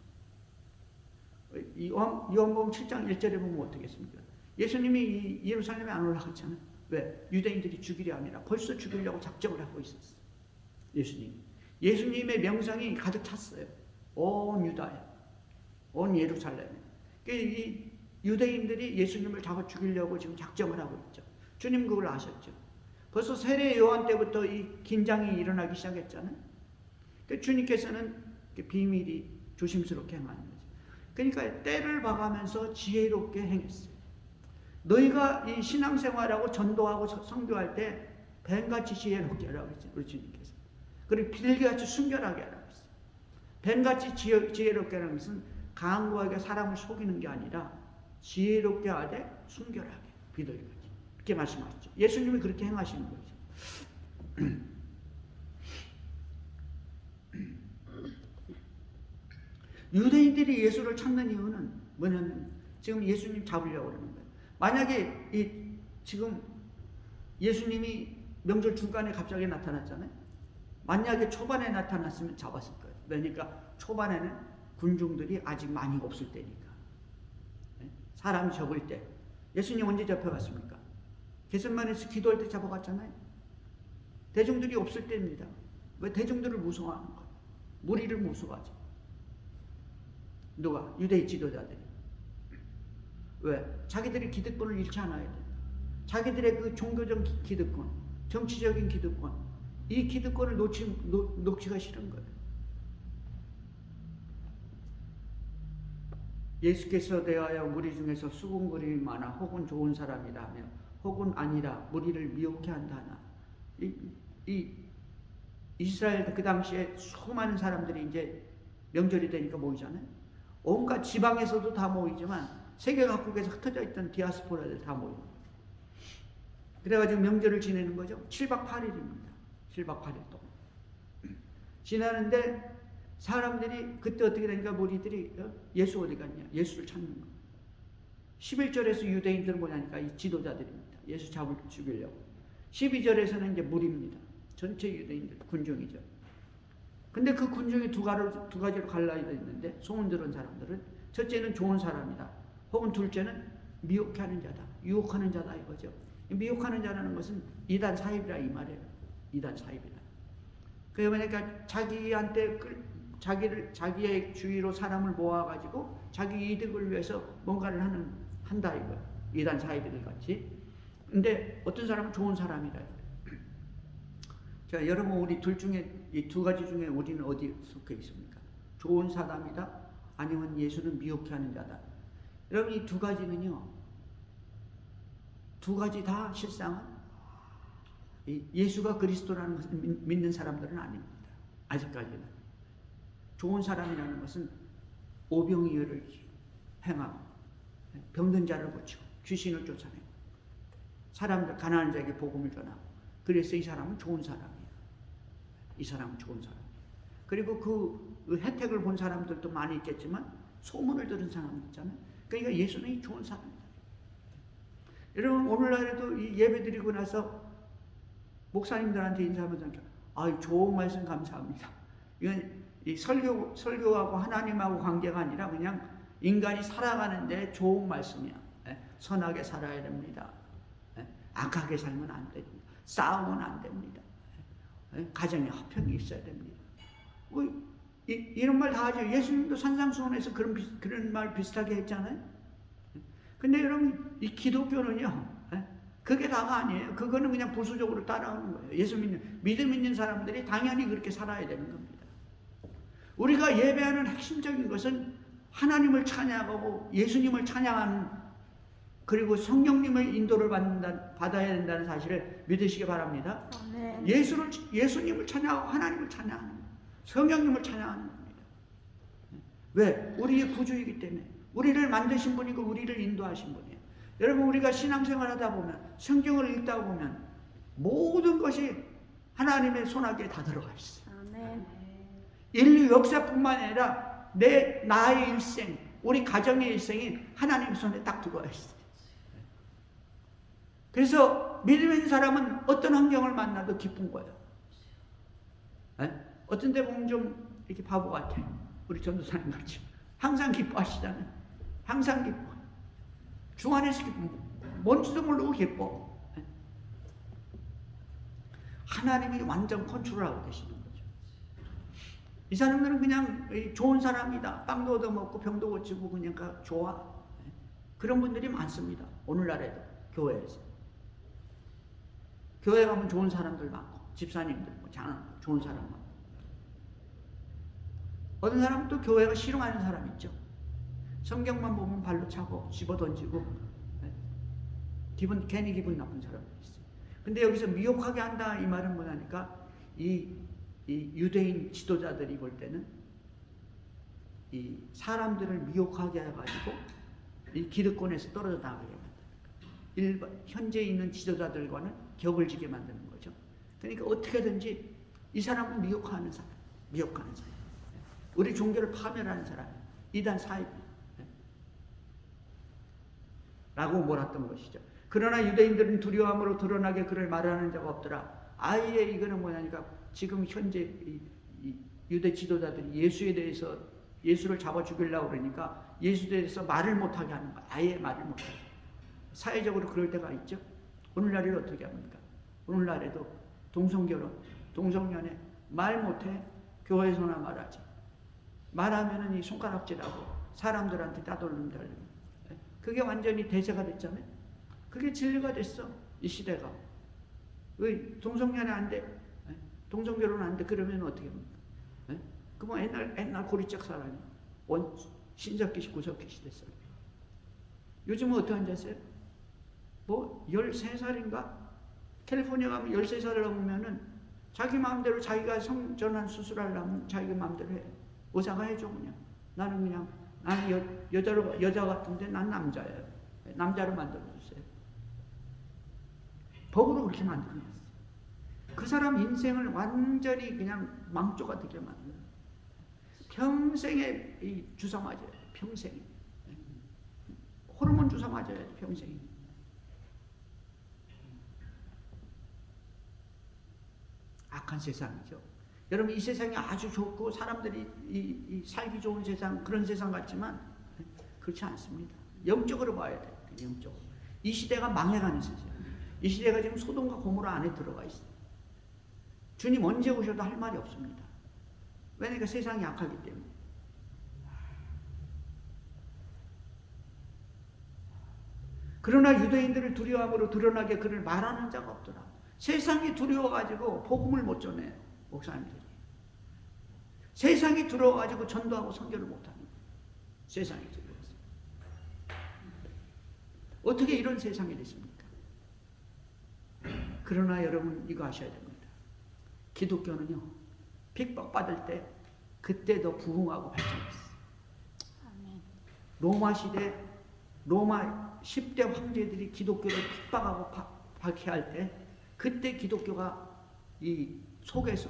요한복음 7장 1절에 보면 어떻게 했습니까? 예수님이 예루살렘에 안 올라갔잖아요. 왜? 유대인들이 죽이려 합니다. 벌써 죽이려고 작정을 하고 있었어요. 예수님의 명성이 가득 찼어요. 온 유다에, 온 예루살렘에. 이 유대인들이 예수님을 잡아 죽이려고 지금 작정을 하고 있죠. 주님 그걸 아셨죠. 벌써 세례 요한 때부터 이 긴장이 일어나기 시작했잖아요. 주님께서는 비밀이 조심스럽게 행하는 거죠. 그러니까 때를 봐가면서 지혜롭게 행했어요. 너희가 이 신앙생활하고 전도하고 선교할 때 뱀같이 지혜롭게 하라고 했죠. 우리 주님께서. 그리고 비둘기같이 순결하게 하라고 했어요. 뱀같이 지혜롭게 하는 것은 강구하게 사람을 속이는 게 아니라 지혜롭게 하되 순결하게, 비둘기같이. 이렇게 말씀하셨죠. 예수님이 그렇게 행하시는 거죠. 유대인들이 예수를 찾는 이유는 뭐냐면 지금 예수님 잡으려고 그러는 거예요. 만약에 지금 예수님이 명절 중간에 갑자기 나타났잖아요. 만약에 초반에 나타났으면 잡았을 거예요. 그러니까 초반에는 군중들이 아직 많이 없을 때니까. 사람이 적을 때. 예수님 언제 잡혀갔습니까? 겟세마네에서 기도할 때 잡아갔잖아요. 대중들이 없을 때입니다. 왜? 대중들을 무서워하는 거예요. 무리를 무서워하죠. 누가? 유대인 지도자들이. 왜? 자기들이 기득권을 잃지 않아야 돼. 자기들의 그 종교적 기득권, 정치적인 기득권, 이 기득권을 놓치기가 싫은 거예요. 예수께서 대하여 무리 중에서 수군거림이 많아 혹은 좋은 사람이라 하며 혹은 아니라 무리를 미혹해 한다 하나. 이스라엘 그 당시에 수많은 사람들이 이제 명절이 되니까 모이잖아요. 온갖 지방에서도 다 모이지만 세계 각국에서 흩어져 있던 디아스포라들 다 모이고. 그래가지고 명절을 지내는 거죠. 7박 8일입니다. 7박 8일 동안. 지나는데 사람들이 그때 어떻게 되니까 무리들이 예수 어디 갔냐? 예수를 찾는 거예요. 11절에서 유대인들은 뭐냐니까 이 지도자들입니다. 예수 죽이려고. 12절에서는 이제 무리입니다. 전체 유대인들, 군중이죠. 근데 그 군중이 두 가지로 갈라져 있는데 소문 들은 사람들은 첫째는 좋은 사람이다. 혹은 둘째는 미혹해 하는 자다. 유혹하는 자다 이거죠. 미혹하는 자라는 것은 이단 사입이라 이 말이에요. 이단 사입이라. 그러니까 자기의 주위로 사람을 모아가지고 자기 이득을 위해서 뭔가를 한다 이거예요. 이단 사입들 같이. 근데 어떤 사람은 좋은 사람이다. 자, 여러분 우리 둘 중에 이 두 가지 중에 우리는 어디 속해 있습니까? 좋은 사람이다. 아니면 예수는 미혹해 하는 자다. 여러분 이 두 가지는요. 두 가지 다 실상은 예수가 그리스도라는 것을 믿는 사람들은 아닙니다. 아직까지는. 좋은 사람이라는 것은 오병이어를 행하고 병든 자를 고치고 귀신을 쫓아내고 사람들 가난한 자에게 복음을 전하고, 그래서 이 사람은 좋은 사람이에요. 이 사람은 좋은 사람. 그리고 그 혜택을 본 사람들도 많이 있겠지만 소문을 들은 사람도 있잖아요. 그러니까 예수는 이 좋은 사람이다. 여러분, 오늘날에도 이 예배 드리고 나서 목사님들한테 인사하면서 좋은 말씀 감사합니다. 이건 이 설교하고 하나님하고 관계가 아니라 그냥 인간이 살아가는데 좋은 말씀이야. 선하게 살아야 됩니다. 악하게 살면 안 됩니다. 싸우면 안 됩니다. 가정에 화평이 있어야 됩니다. 이런 말 다 하죠. 예수님도 산상수훈에서 그런 말 비슷하게 했잖아요. 근데 여러분, 이 기독교는요, 그게 다가 아니에요. 그거는 그냥 부수적으로 따라오는 거예요. 믿음 있는 사람들이 당연히 그렇게 살아야 되는 겁니다. 우리가 예배하는 핵심적인 것은 하나님을 찬양하고 예수님을 찬양하는, 그리고 성령님의 인도를 받아야 된다는 사실을 믿으시기 바랍니다. 아멘. 예수님을 찬양하고 하나님을 찬양하는 거예요. 성령님을 찬양하는 겁니다. 왜? 우리의 구주이기 때문에. 우리를 만드신 분이고 우리를 인도하신 분이에요. 여러분, 우리가 신앙생활 하다 보면, 성경을 읽다 보면 모든 것이 하나님의 손아귀에 다 들어가 있어요. 아멘. 인류 역사뿐만 아니라 나의 일생, 우리 가정의 일생이 하나님 손에 딱 들어와 있어요. 그래서 믿음 있는 사람은 어떤 환경을 만나도 기쁜 거예요. 어떤 데 보면 좀 이렇게 바보 같아요. 우리 전도사님 같이. 항상 기뻐하시잖아요. 항상 기뻐. 주 안에서 기뻐. 뭔지도 모르고 기뻐. 하나님이 완전 컨트롤하고 계시는 거죠. 이 사람들은 그냥 좋은 사람이다. 빵도 얻어먹고 병도 고치고 그냥 좋아. 그런 분들이 많습니다. 오늘날에도 교회에서. 교회 가면 좋은 사람들 많고, 집사님들, 좋은 사람 많고. 어떤 사람은 또 교회가 싫어하는 사람 있죠. 성경만 보면 발로 차고 집어 던지고 괜히 기분 나쁜 사람이 있어요. 근데 여기서 미혹하게 한다 이 말은 뭐냐니까, 이 유대인 지도자들이 볼 때는 이 사람들을 미혹하게 해가지고 이 기득권에서 떨어져 나가게 만드는 거예요. 현재 있는 지도자들과는 격을 지게 만드는 거죠. 그러니까 어떻게든지 이 사람은 미혹하는 사람. 우리 종교를 파멸하는 사람, 이단 사입 라고 몰았던 것이죠. 그러나 유대인들은 두려움으로 드러나게 그를 말하는 자가 없더라. 아예 이거는 뭐냐니까, 지금 현재 이 유대 지도자들이 예수를 잡아 죽이려고 그러니까 예수에 대해서 말을 못하게 하는 거야. 아예 말을 못하게. 사회적으로 그럴 때가 있죠. 오늘날에 어떻게 합니까? 오늘날에도 동성결혼, 동성연애 말 못해 교회에서나 말하지. 말하면은 이 손가락질하고 사람들한테 따돌림 달리고. 그게 완전히 대세가 됐잖아요. 그게 진리가 됐어, 이 시대가. 왜 동성연애 안 돼? 동성결혼 안 돼? 그러면 어떻게 합니까? 그 뭐 옛날 고리짝 사람이 신석기 구석기 시대 사람. 요즘은 어떻게 앉았어요? 뭐 13살인가? 캘리포니아 가면 13살을 넘으면은 자기 마음대로 자기가 성전환 수술하려면 자기 마음대로 해. 의사가 해줘 그냥. 나는 여자 같은데 난 남자예요. 남자로 만들어주세요. 법으로 그렇게 만들어놨어요. 그 사람 인생을 완전히 그냥 망조가 되게 만들어요. 평생에 이 주사 맞아요. 평생에. 호르몬 주사 맞아요. 평생에. 악한 세상이죠. 여러분, 이 세상이 아주 좋고 사람들이 이 살기 좋은 세상, 그런 세상 같지만 그렇지 않습니다. 영적으로 봐야 돼요. 영적으로. 이 시대가 망해가는 세상. 이 시대가 지금 소돔과 고모라 안에 들어가 있어요. 주님 언제 오셔도 할 말이 없습니다. 왜냐니까 세상이 약하기 때문에. 그러나 유대인들을 두려움으로 드러나게 그를 말하는 자가 없더라. 세상이 두려워가지고 복음을 못 전해요. 목사님들이. 세상이 두려워가지고 전도하고 선교를 못하는 거예요. 세상이 두려워서. 어떻게 이런 세상이 됐습니까? 그러나 여러분 이거 아셔야 됩니다. 기독교는요, 핍박받을 때 그때 더 부흥하고 발전했어. 아멘. 로마 시대 로마 10대 황제들이 기독교를 핍박하고 박해할 때 그때 기독교가 이 속에서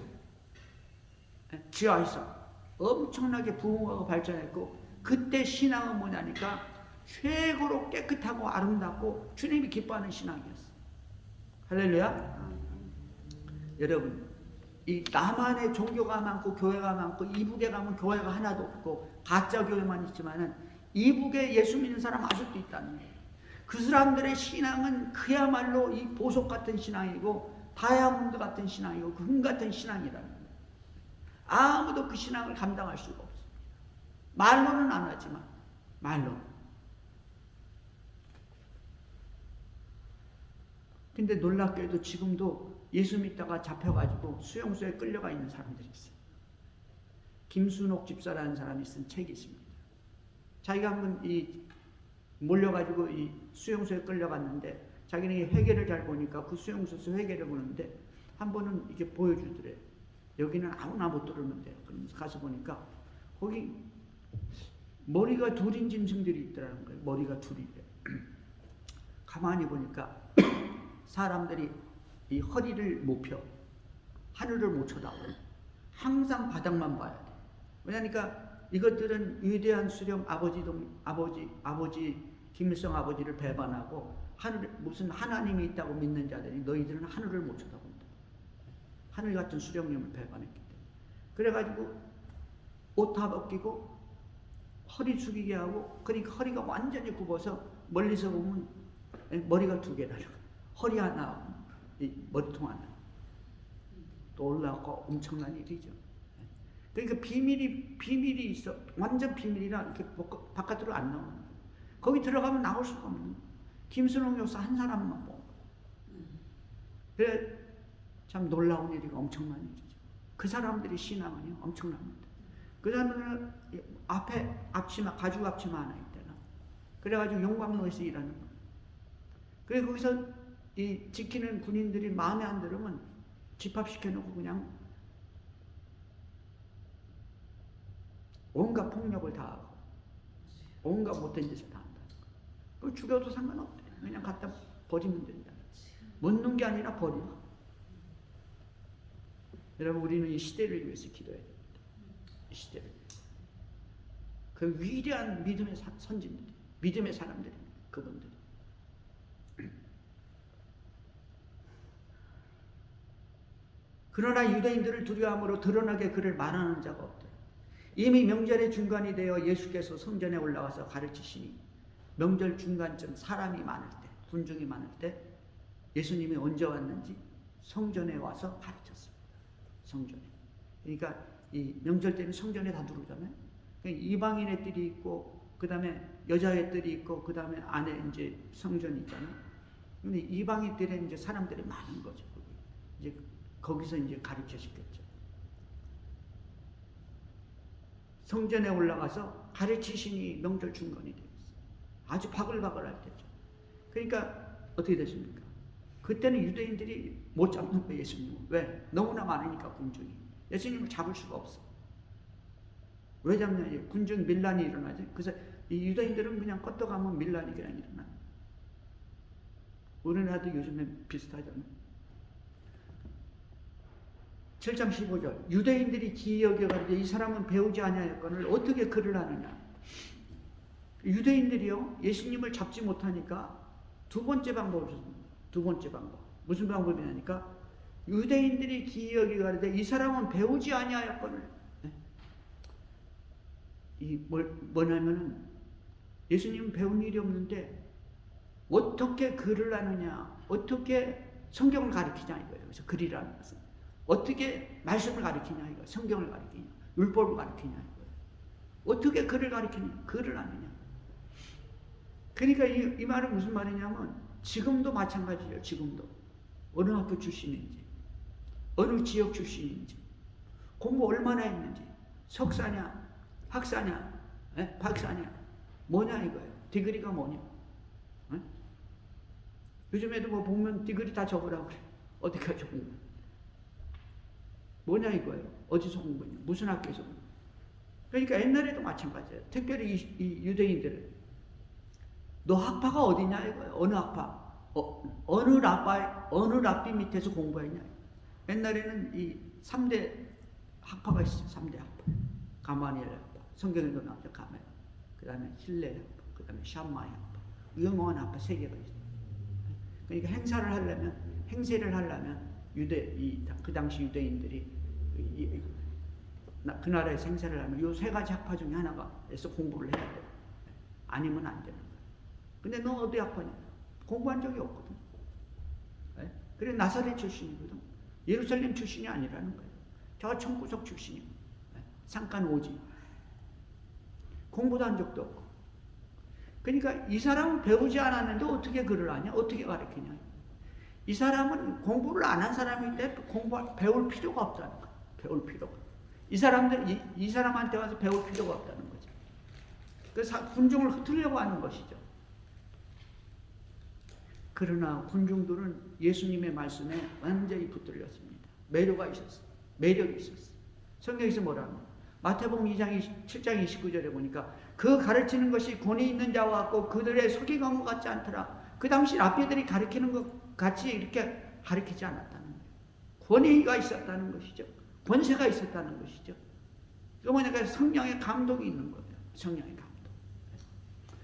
지하에서 엄청나게 부흥하고 발전했고 그때 신앙은 뭐냐니까 최고로 깨끗하고 아름답고 주님이 기뻐하는 신앙이었어. 할렐루야. 여러분 이 남한에 종교가 많고 교회가 많고 이북에 가면 교회가 하나도 없고 가짜 교회만 있지만은 이북에 예수 믿는 사람 아직도 있다는 거예요. 그 사람들의 신앙은 그야말로 이 보석 같은 신앙이고 다이아몬드 같은 신앙이고 금 같은 신앙이라는 거예요. 아무도 그 신앙을 감당할 수가 없어요. 말로는 안 하지만 말로. 근데 놀랍게도 지금도 예수 믿다가 잡혀가지고 수용소에 끌려가 있는 사람들이 있어요. 김순옥 집사라는 사람이 쓴 책이 있습니다. 자기가 한번 몰려가지고 이 수용소에 끌려갔는데 자기는 이 회계를 잘 보니까 그 수용소에서 회계를 보는데 한 번은 이렇게 보여주더래. 여기는 아무나 못 들어오는데 그러면서 가서 보니까 거기 머리가 둘인 짐승들이 있더라는 거예요. 머리가 둘이래. 가만히 보니까 사람들이 이 허리를 못 펴. 하늘을 못 쳐다보고 항상 바닥만 봐야 돼. 왜냐니까 이것들은 위대한 수령 아버지 김일성 아버지를 배반하고 하늘 무슨 하나님이 있다고 믿는 자들이 너희들은 하늘을 못 쳐다본다. 하늘 같은 수령님을 배반했기 때문에. 그래가지고 옷 다 벗기고 허리 숙이게 하고 그러니까 허리가 완전히 굽어서 멀리서 보면 머리가 두 개다. 허리 하나, 이 머리통 하나. 또 올라가고 엄청난 일이죠. 그러니까 비밀이 있어. 완전 비밀이라 이렇게 바깥으로 안 나오는 거예요. 거기 들어가면 나올 수가 없는 거예요. 김순옥 목사 한 사람만 보고. 그래 참 놀라운 일이고 엄청난 일이죠. 그 사람들의 신앙은요 엄청납니다. 그 다음에는 앞에 앞치마 가죽 앞치마 하나 있대나. 그래가지고 용광로에서 일하는 거예요. 그래 거기서 이 지키는 군인들이 마음에 안 들으면 집합시켜놓고 그냥 온갖 폭력을 다 하고 온갖 못된 짓을 다 한다. 그걸 죽여도 상관없대. 그냥 갖다 버리면 된다. 묻는 게 아니라 버려. 여러분 우리는 이 시대를 위해서 기도해야 됩니다. 이 시대를. 그 위대한 믿음의 선진들이, 믿음의 사람들이, 그분들이. 그러나 유대인들을 두려워함으로 드러나게 그를 말하는 자가 없다. 이미 명절의 중간이 되어 예수께서 성전에 올라가서 가르치시니 명절 중간쯤 사람이 많을 때, 군중이 많을 때 예수님이 언제 왔는지 성전에 와서 가르쳤습니다. 성전에. 그러니까 이 명절 때는 성전에 다 들어오잖아요. 그러니까 이방인의 뜰이 있고 그 다음에 여자의 뜰이 있고 그 다음에 안에 이제 성전이 있잖아요. 근데 이방인 뜰에 이제 사람들이 많은 거죠. 이제 거기서 이제 가르치셨겠죠. 성전에 올라가서 가르치시니 명절 중간이 되었어요. 아주 바글바글할 때죠. 그러니까 어떻게 됐습니까? 그때는 유대인들이 못 잡는 거예요, 예수님을. 왜? 너무나 많으니까 군중이. 예수님을 잡을 수가 없어. 왜 잡냐? 군중 밀란이 일어나죠. 그래서 이 유대인들은 그냥 껐다가면 밀란이 그냥 일어나요. 우리나라도 요즘에 비슷하잖아요. 7장 15절 유대인들이 기이 여겨가지고 이 사람은 배우지 아니하였거늘 어떻게 그를 아느냐. 유대인들이요 예수님을 잡지 못하니까 두 번째 방법을 줬습니다. 두 번째 방법 무슨 방법이냐니까 유대인들이 기이 여겨가지고 이 사람은 배우지 아니하였거늘. 뭐냐면은 예수님은 배운 일이 없는데 어떻게 글을 아느냐, 어떻게 성경을 가르치냐 이거예요. 그래서 글이라는 것은 어떻게 말씀을 가르치냐 이거, 성경을 가르치냐, 율법을 가르치냐 이거예요. 어떻게 글을 가르치냐, 글을 아느냐. 그러니까 이 말은 무슨 말이냐면 지금도 마찬가지예요. 지금도 어느 학교 출신인지, 어느 지역 출신인지, 공부 얼마나 했는지, 석사냐, 학사냐, 박사냐, 뭐냐 이거예요. 디그리가 뭐냐. 요즘에도 뭐 보면 디그리 다 적으라고 그래. 어디가 적은 거야. 뭐냐 이거예요. 어디서 공부했냐? 무슨 학교에서 공부? 그러니까 옛날에도 마찬가지예요. 특별히 이 유대인들은 너 학파가 어디냐 이거예요. 어느 학파? 어느 랍비 밑에서 공부했냐? 옛날에는 이 3대 학파가 있어요. 3대 학파. 가마니엘 학파. 성경에도 나오죠. 가마니엘. 그 다음에 힐렐 학파. 그 다음에 샴마이 학파. 유명한 학파 3개가 있어요. 그러니까 행세를 하려면 그 당시 유대인들이 그 나라에서 행세를 하면 이 3가지 학파 중에 하나가에서 공부를 해야 돼요. 아니면 안 되는 거예요. 근데 너 어디 학파냐? 공부한 적이 없거든. 그래 나사렛 출신이거든. 예루살렘 출신이 아니라는 거예요. 저 청구석 출신이고 상간 오지. 공부도 한 적도 없고. 그러니까 이 사람은 배우지 않았는데 어떻게 글을 아냐? 어떻게 가르치냐? 이 사람은 공부를 안 한 사람인데 배울 필요가 없다는 거예요. 배울 필요가. 이 사람한테 와서 배울 필요가 없다는 거죠. 그래서 군중을 흩으려고 하는 것이죠. 그러나 군중들은 예수님의 말씀에 완전히 붙들렸습니다. 매력이 있었어요. 성경에서 뭐라고? 마태복음 7장 29절에 보니까 그 가르치는 것이 권위 있는 자와 같고 그들의 속이간 것 같지 않더라. 그 당시 랍비들이 가르치는 것 같이 이렇게 가르치지 않았다는 거예요. 권위가 있었다는 것이죠. 권세가 있었다는 것이죠. 그 뭐냐면 성령의 감동이 있는 거예요. 성령의 감동.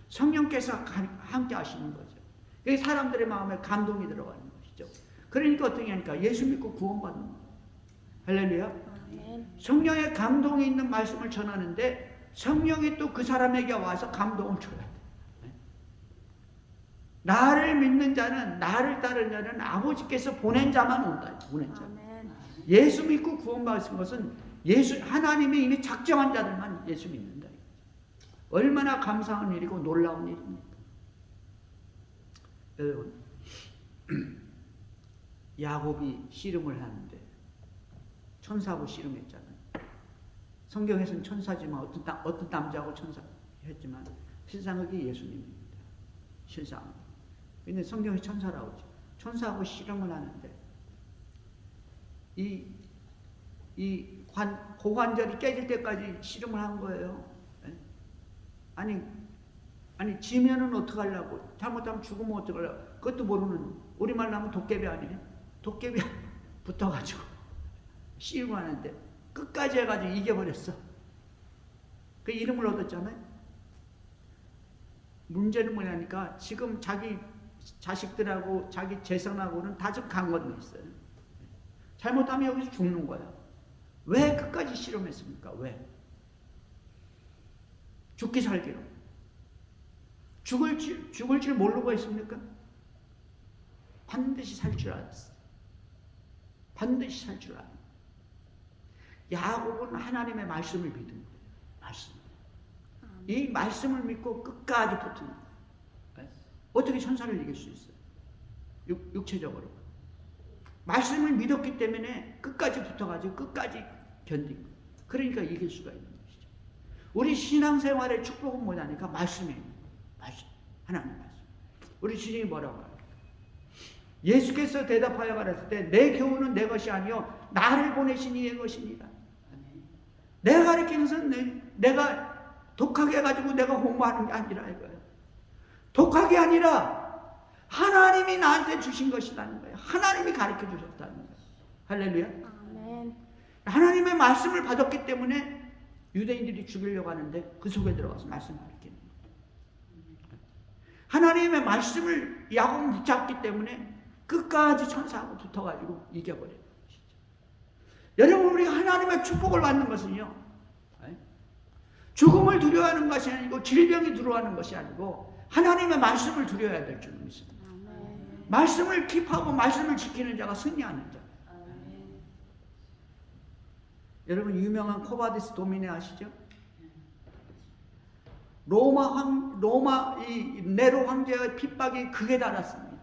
성령께서 함께 하시는 거죠. 그게 사람들의 마음에 감동이 들어가는 것이죠. 그러니까 어떻게 하니까 예수 믿고 구원받는 거예요. 할렐루야. 아멘. 성령의 감동이 있는 말씀을 전하는데 성령이 또 그 사람에게 와서 감동을 줘야 돼. 나를 믿는 자는, 나를 따르는 자는 아버지께서 보낸 자만 온다. 보낸 자. 예수 믿고 구원받은 것은 하나님이 이미 작정한 자들만 예수 믿는다. 얼마나 감사한 일이고 놀라운 일입니까? 여러분, 야곱이 씨름을 하는데 천사하고 씨름했잖아요. 성경에서는 천사지만 어떤 남자하고 천사했지만 실상은 그게 예수님입니다. 실상. 근데 성경에 천사라고 하죠. 천사하고 씨름을 하는데 고관절이 깨질 때까지 씨름을 한 거예요. 아니 지면은 어떡하려고? 잘못하면 죽으면 어떡하려고? 그것도 모르는, 우리말로 하면 도깨비 아니에요? 도깨비 붙어가지고 씨름을 하는데 끝까지 해가지고 이겨버렸어. 그 이름을 얻었잖아요. 문제는 뭐냐니까 지금 자기 자식들하고 자기 재산하고는 다 좀 강 건너 있어요. 잘못하면 여기서 죽는 거야. 왜 끝까지 실험했습니까? 왜? 죽기 살기로. 죽을 줄 모르고 했습니까? 반드시 살 줄 알았어. 반드시 살 줄 알았어. 야곱은 하나님의 말씀을 믿은 거예요. 말씀. 이 말씀을 믿고 끝까지 붙은 거예요. 어떻게 천사를 이길 수 있어요? 육체적으로. 말씀을 믿었기 때문에 끝까지 붙어가지고 끝까지 견딘 거예요. 그러니까 이길 수가 있는 것이죠. 우리 신앙생활의 축복은 뭐냐니까 말씀이에요. 말씀. 하나님 말씀. 우리 주님이 뭐라고 해요? 예수께서 대답하여 가라사대 때 내 교훈은 내 것이 아니요 나를 보내신 이의 것이니라. 내가 가르치는 것은 내가 독하게 해가지고 내가 공부하는 게 아니라 이거예요. 독하게 아니라 하나님이 나한테 주신 것이라는 거예요. 하나님이 가르쳐 주셨다는 거예요. 할렐루야. 아멘. 하나님의 말씀을 받았기 때문에 유대인들이 죽이려고 하는데 그 속에 들어가서 말씀 가르치는 거예요. 하나님의 말씀을 야곱은 붙잡기 때문에 끝까지 천사하고 붙어가지고 이겨버려요. 여러분, 우리가 하나님의 축복을 받는 것은요, 죽음을 두려워하는 것이 아니고 질병이 두려워하는 것이 아니고 하나님의 말씀을 두려워해야 될 줄 믿습니다. 말씀을 킵하고 말씀을 지키는 자가 승리하는 자. 여러분, 유명한 코바디스 도미네 아시죠? 로마 이 네로 황제의 핍박이 극에 달았습니다.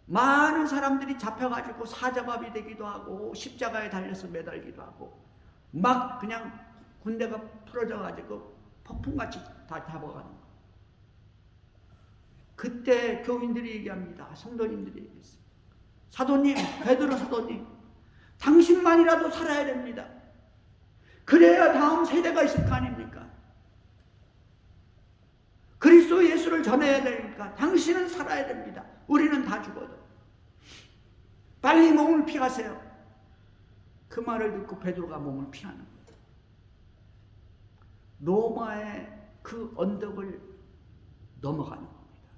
많은 사람들이 잡혀가지고 사자밥이 되기도 하고 십자가에 달려서 매달기도 하고 막 그냥 군대가 풀어져가지고 폭풍같이 다 잡아가는 거. 그때 교인들이 얘기합니다. 성도님들이 얘기했어요. 사도님, 베드로 사도님, 당신만이라도 살아야 됩니다. 그래야 다음 세대가 있을 거 아닙니까? 그리스도 예수를 전해야 되니까 당신은 살아야 됩니다. 우리는 다 죽어도. 빨리 몸을 피하세요. 그 말을 듣고 베드로가 몸을 피하는 거예요. 로마의 그 언덕을 넘어가는 겁니다.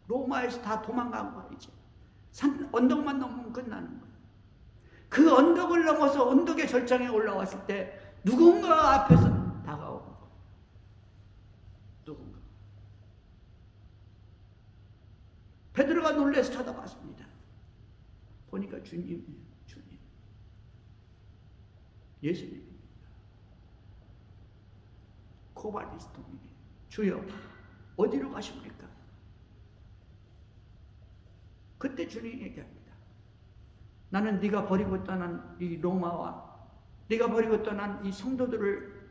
로마에서 다 도망간 거예요. 이제 언덕만 넘으면 끝나는 거예요. 그 언덕을 넘어서 언덕의 절정에 올라왔을 때 누군가 앞에서 다가오는 거예요. 누군가. 베드로가 놀라서 쳐다봤습니다. 보니까 주님이에요. 주님. 예수님입니다. 코발리스토님, 주여 어디로 가십니까? 그때 주님이 얘기합니다. 나는 네가 버리고 떠난 이 로마와 네가 버리고 떠난 이 성도들을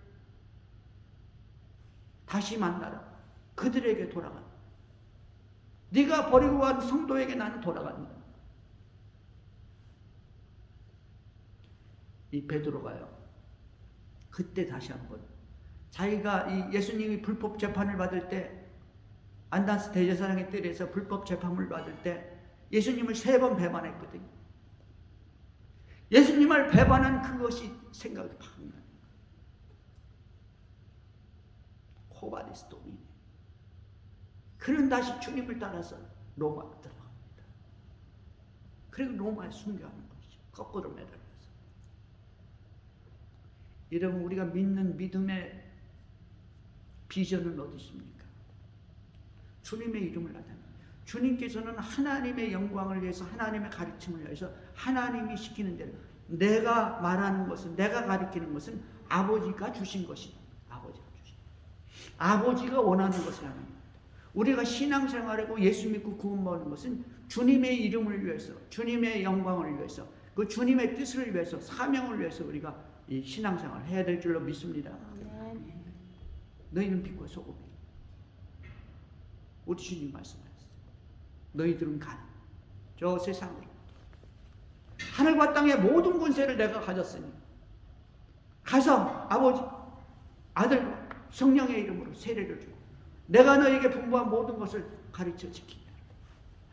다시 만나라. 그들에게 돌아가. 네가 버리고 간 성도에게 나는 돌아간다. 이 베드로가요, 그때 다시 한번 자기가 이 예수님이 불법 재판을 받을 때, 안나스 대제사장의 뜰에서 불법 재판을 받을 때 예수님을 3번 배반했거든요. 예수님을 배반한 그것이 생각이 팍 나요. 코바리스도니. 그는 다시 주님을 따라서 로마로 들어갑니다. 그리고 로마에 순교하는 것이죠. 거꾸로 매달려서. 여러분, 우리가 믿는 믿음의 비전은 어디 있습니까? 주님의 이름을 나타내는. 주님께서는 하나님의 영광을 위해서, 하나님의 가르침을 위해서 하나님이 시키는 대로, 내가 말하는 것은, 내가 가르치는 것은 아버지가 주신 것이다. 아버지가 주신. 아버지가 원하는 것을 하는 겁니다. 우리가 신앙생활하고 예수 믿고 구원 받는 것은 주님의 이름을 위해서, 주님의 영광을 위해서, 그 주님의 뜻을 위해서, 사명을 위해서 우리가 이 신앙생활을 해야 될 줄로 믿습니다. 아멘. 너희는 빛과 소금이다. 우리 주님 말씀하셨어요. 너희들은 가라. 저 세상으로. 하늘과 땅의 모든 권세를 내가 가졌으니 가서 아버지, 아들과 성령의 이름으로 세례를 주고 내가 너에게 분부한 모든 것을 가르쳐 지키라.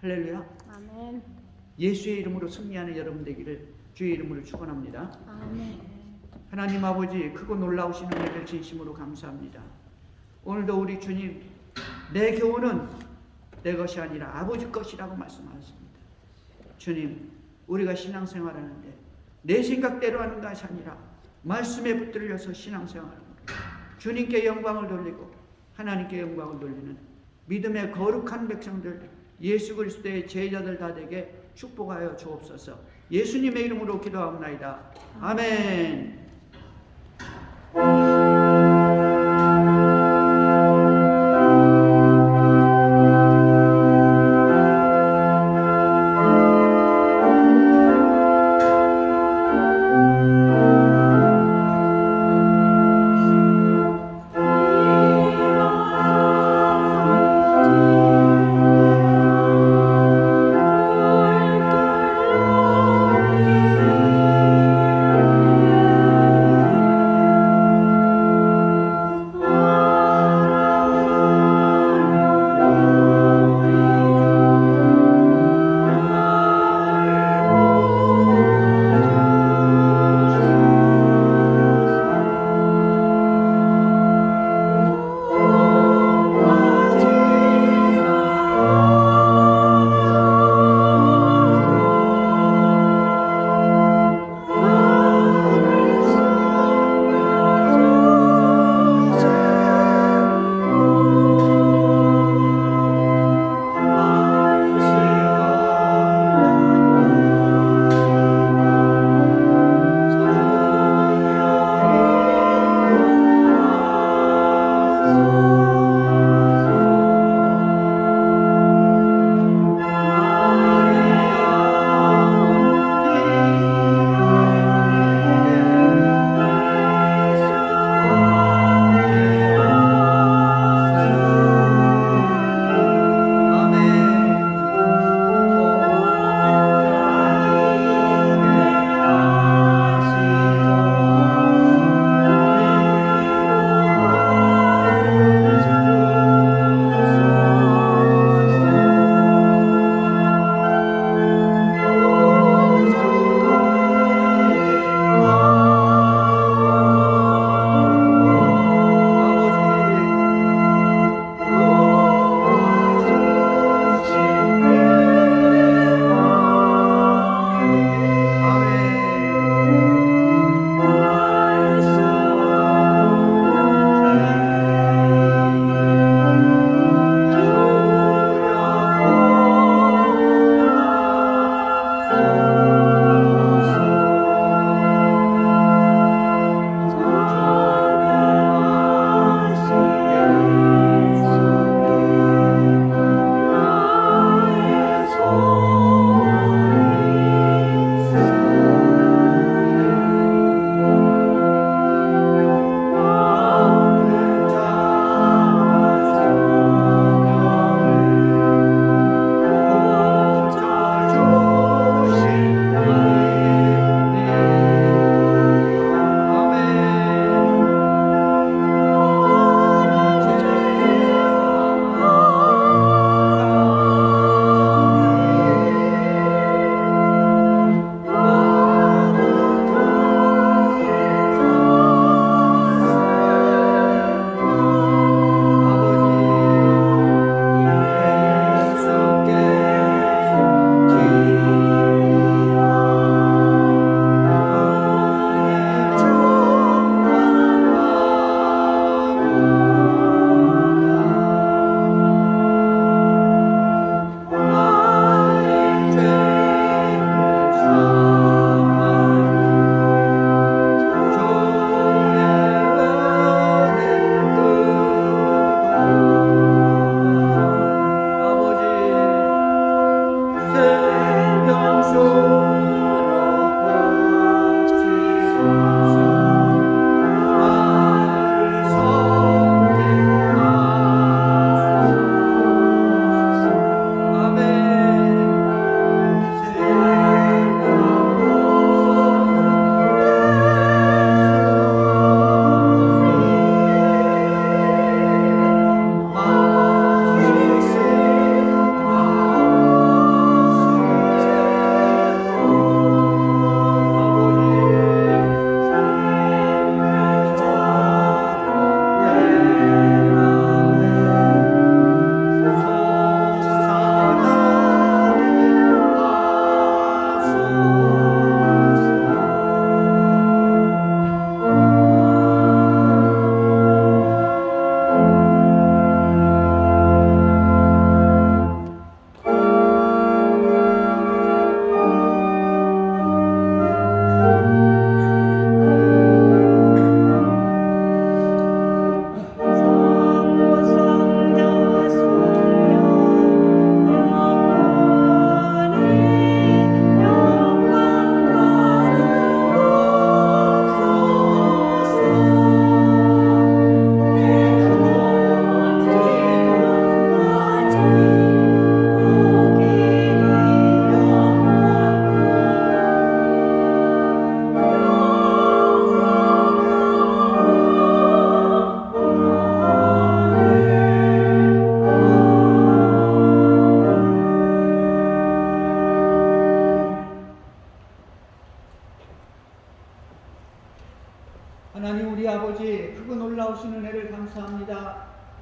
할렐루야. 아멘. 예수의 이름으로 승리하는 여러분 되기를 주의 이름으로 축원합니다. 아멘. 하나님 아버지, 크고 놀라우신 은혜를 진심으로 감사합니다. 오늘도 우리 주님, 내 교훈은 내 것이 아니라 아버지 것이라고 말씀하셨습니다. 주님, 우리가 신앙생활하는데 내 생각대로 하는 것이 아니라 말씀에 붙들려서 신앙생활하는 것, 주님께 영광을 돌리고 하나님께 영광을 돌리는 믿음의 거룩한 백성들, 예수 그리스도의 제자들 다 되게 축복하여 주옵소서. 예수님의 이름으로 기도하옵나이다. 아멘.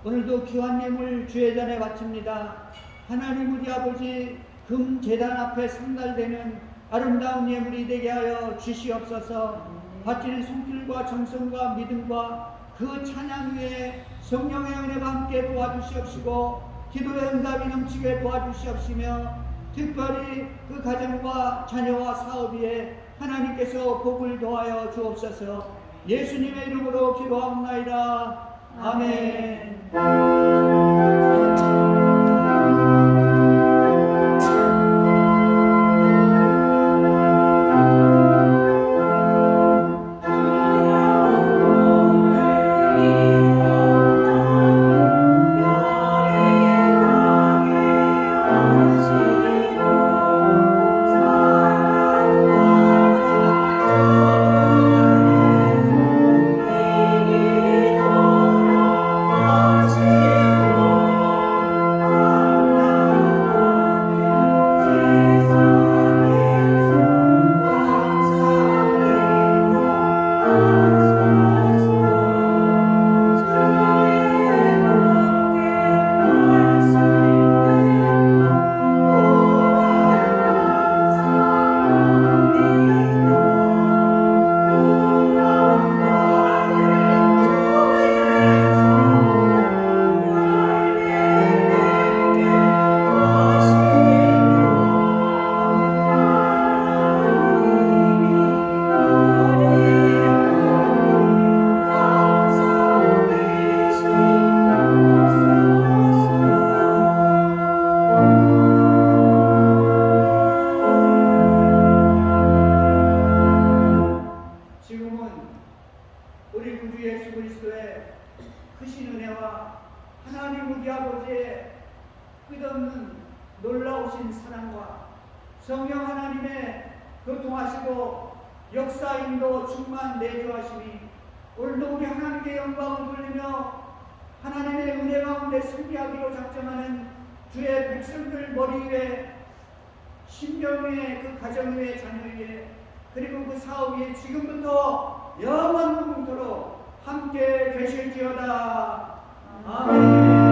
오늘도 귀한 예물 주의 전에 바칩니다. 하나님 우리 아버지 금 제단 앞에 상달되는 아름다운 예물이 되게 하여 주시옵소서. 바치는 손길과 정성과 믿음과 그 찬양 위에 성령의 은혜가 함께 도와주시옵시고 기도의 응답이 넘치게 도와주시옵시며 특별히 그 가정과 자녀와 사업 위에 하나님께서 복을 더하여 주옵소서. 예수님의 이름으로 기도하옵나이다. 아멘. 우리 구주 예수 그리스도의 크신 은혜와 하나님 우리 아버지의 끝없는 놀라우신 사랑과 성령 하나님의 교통하시고 역사인도 충만 내주하시니 오늘도 우리 하나님께 영광을 돌리며 하나님의 은혜 가운데 승리하기로 작정하는 주의 백성들 머리 위에 신경 위에 그 가정 위에 자녀 위에 그리고 그 사업 위에 지금부터 영원토록 함께 계실지어다. 아멘.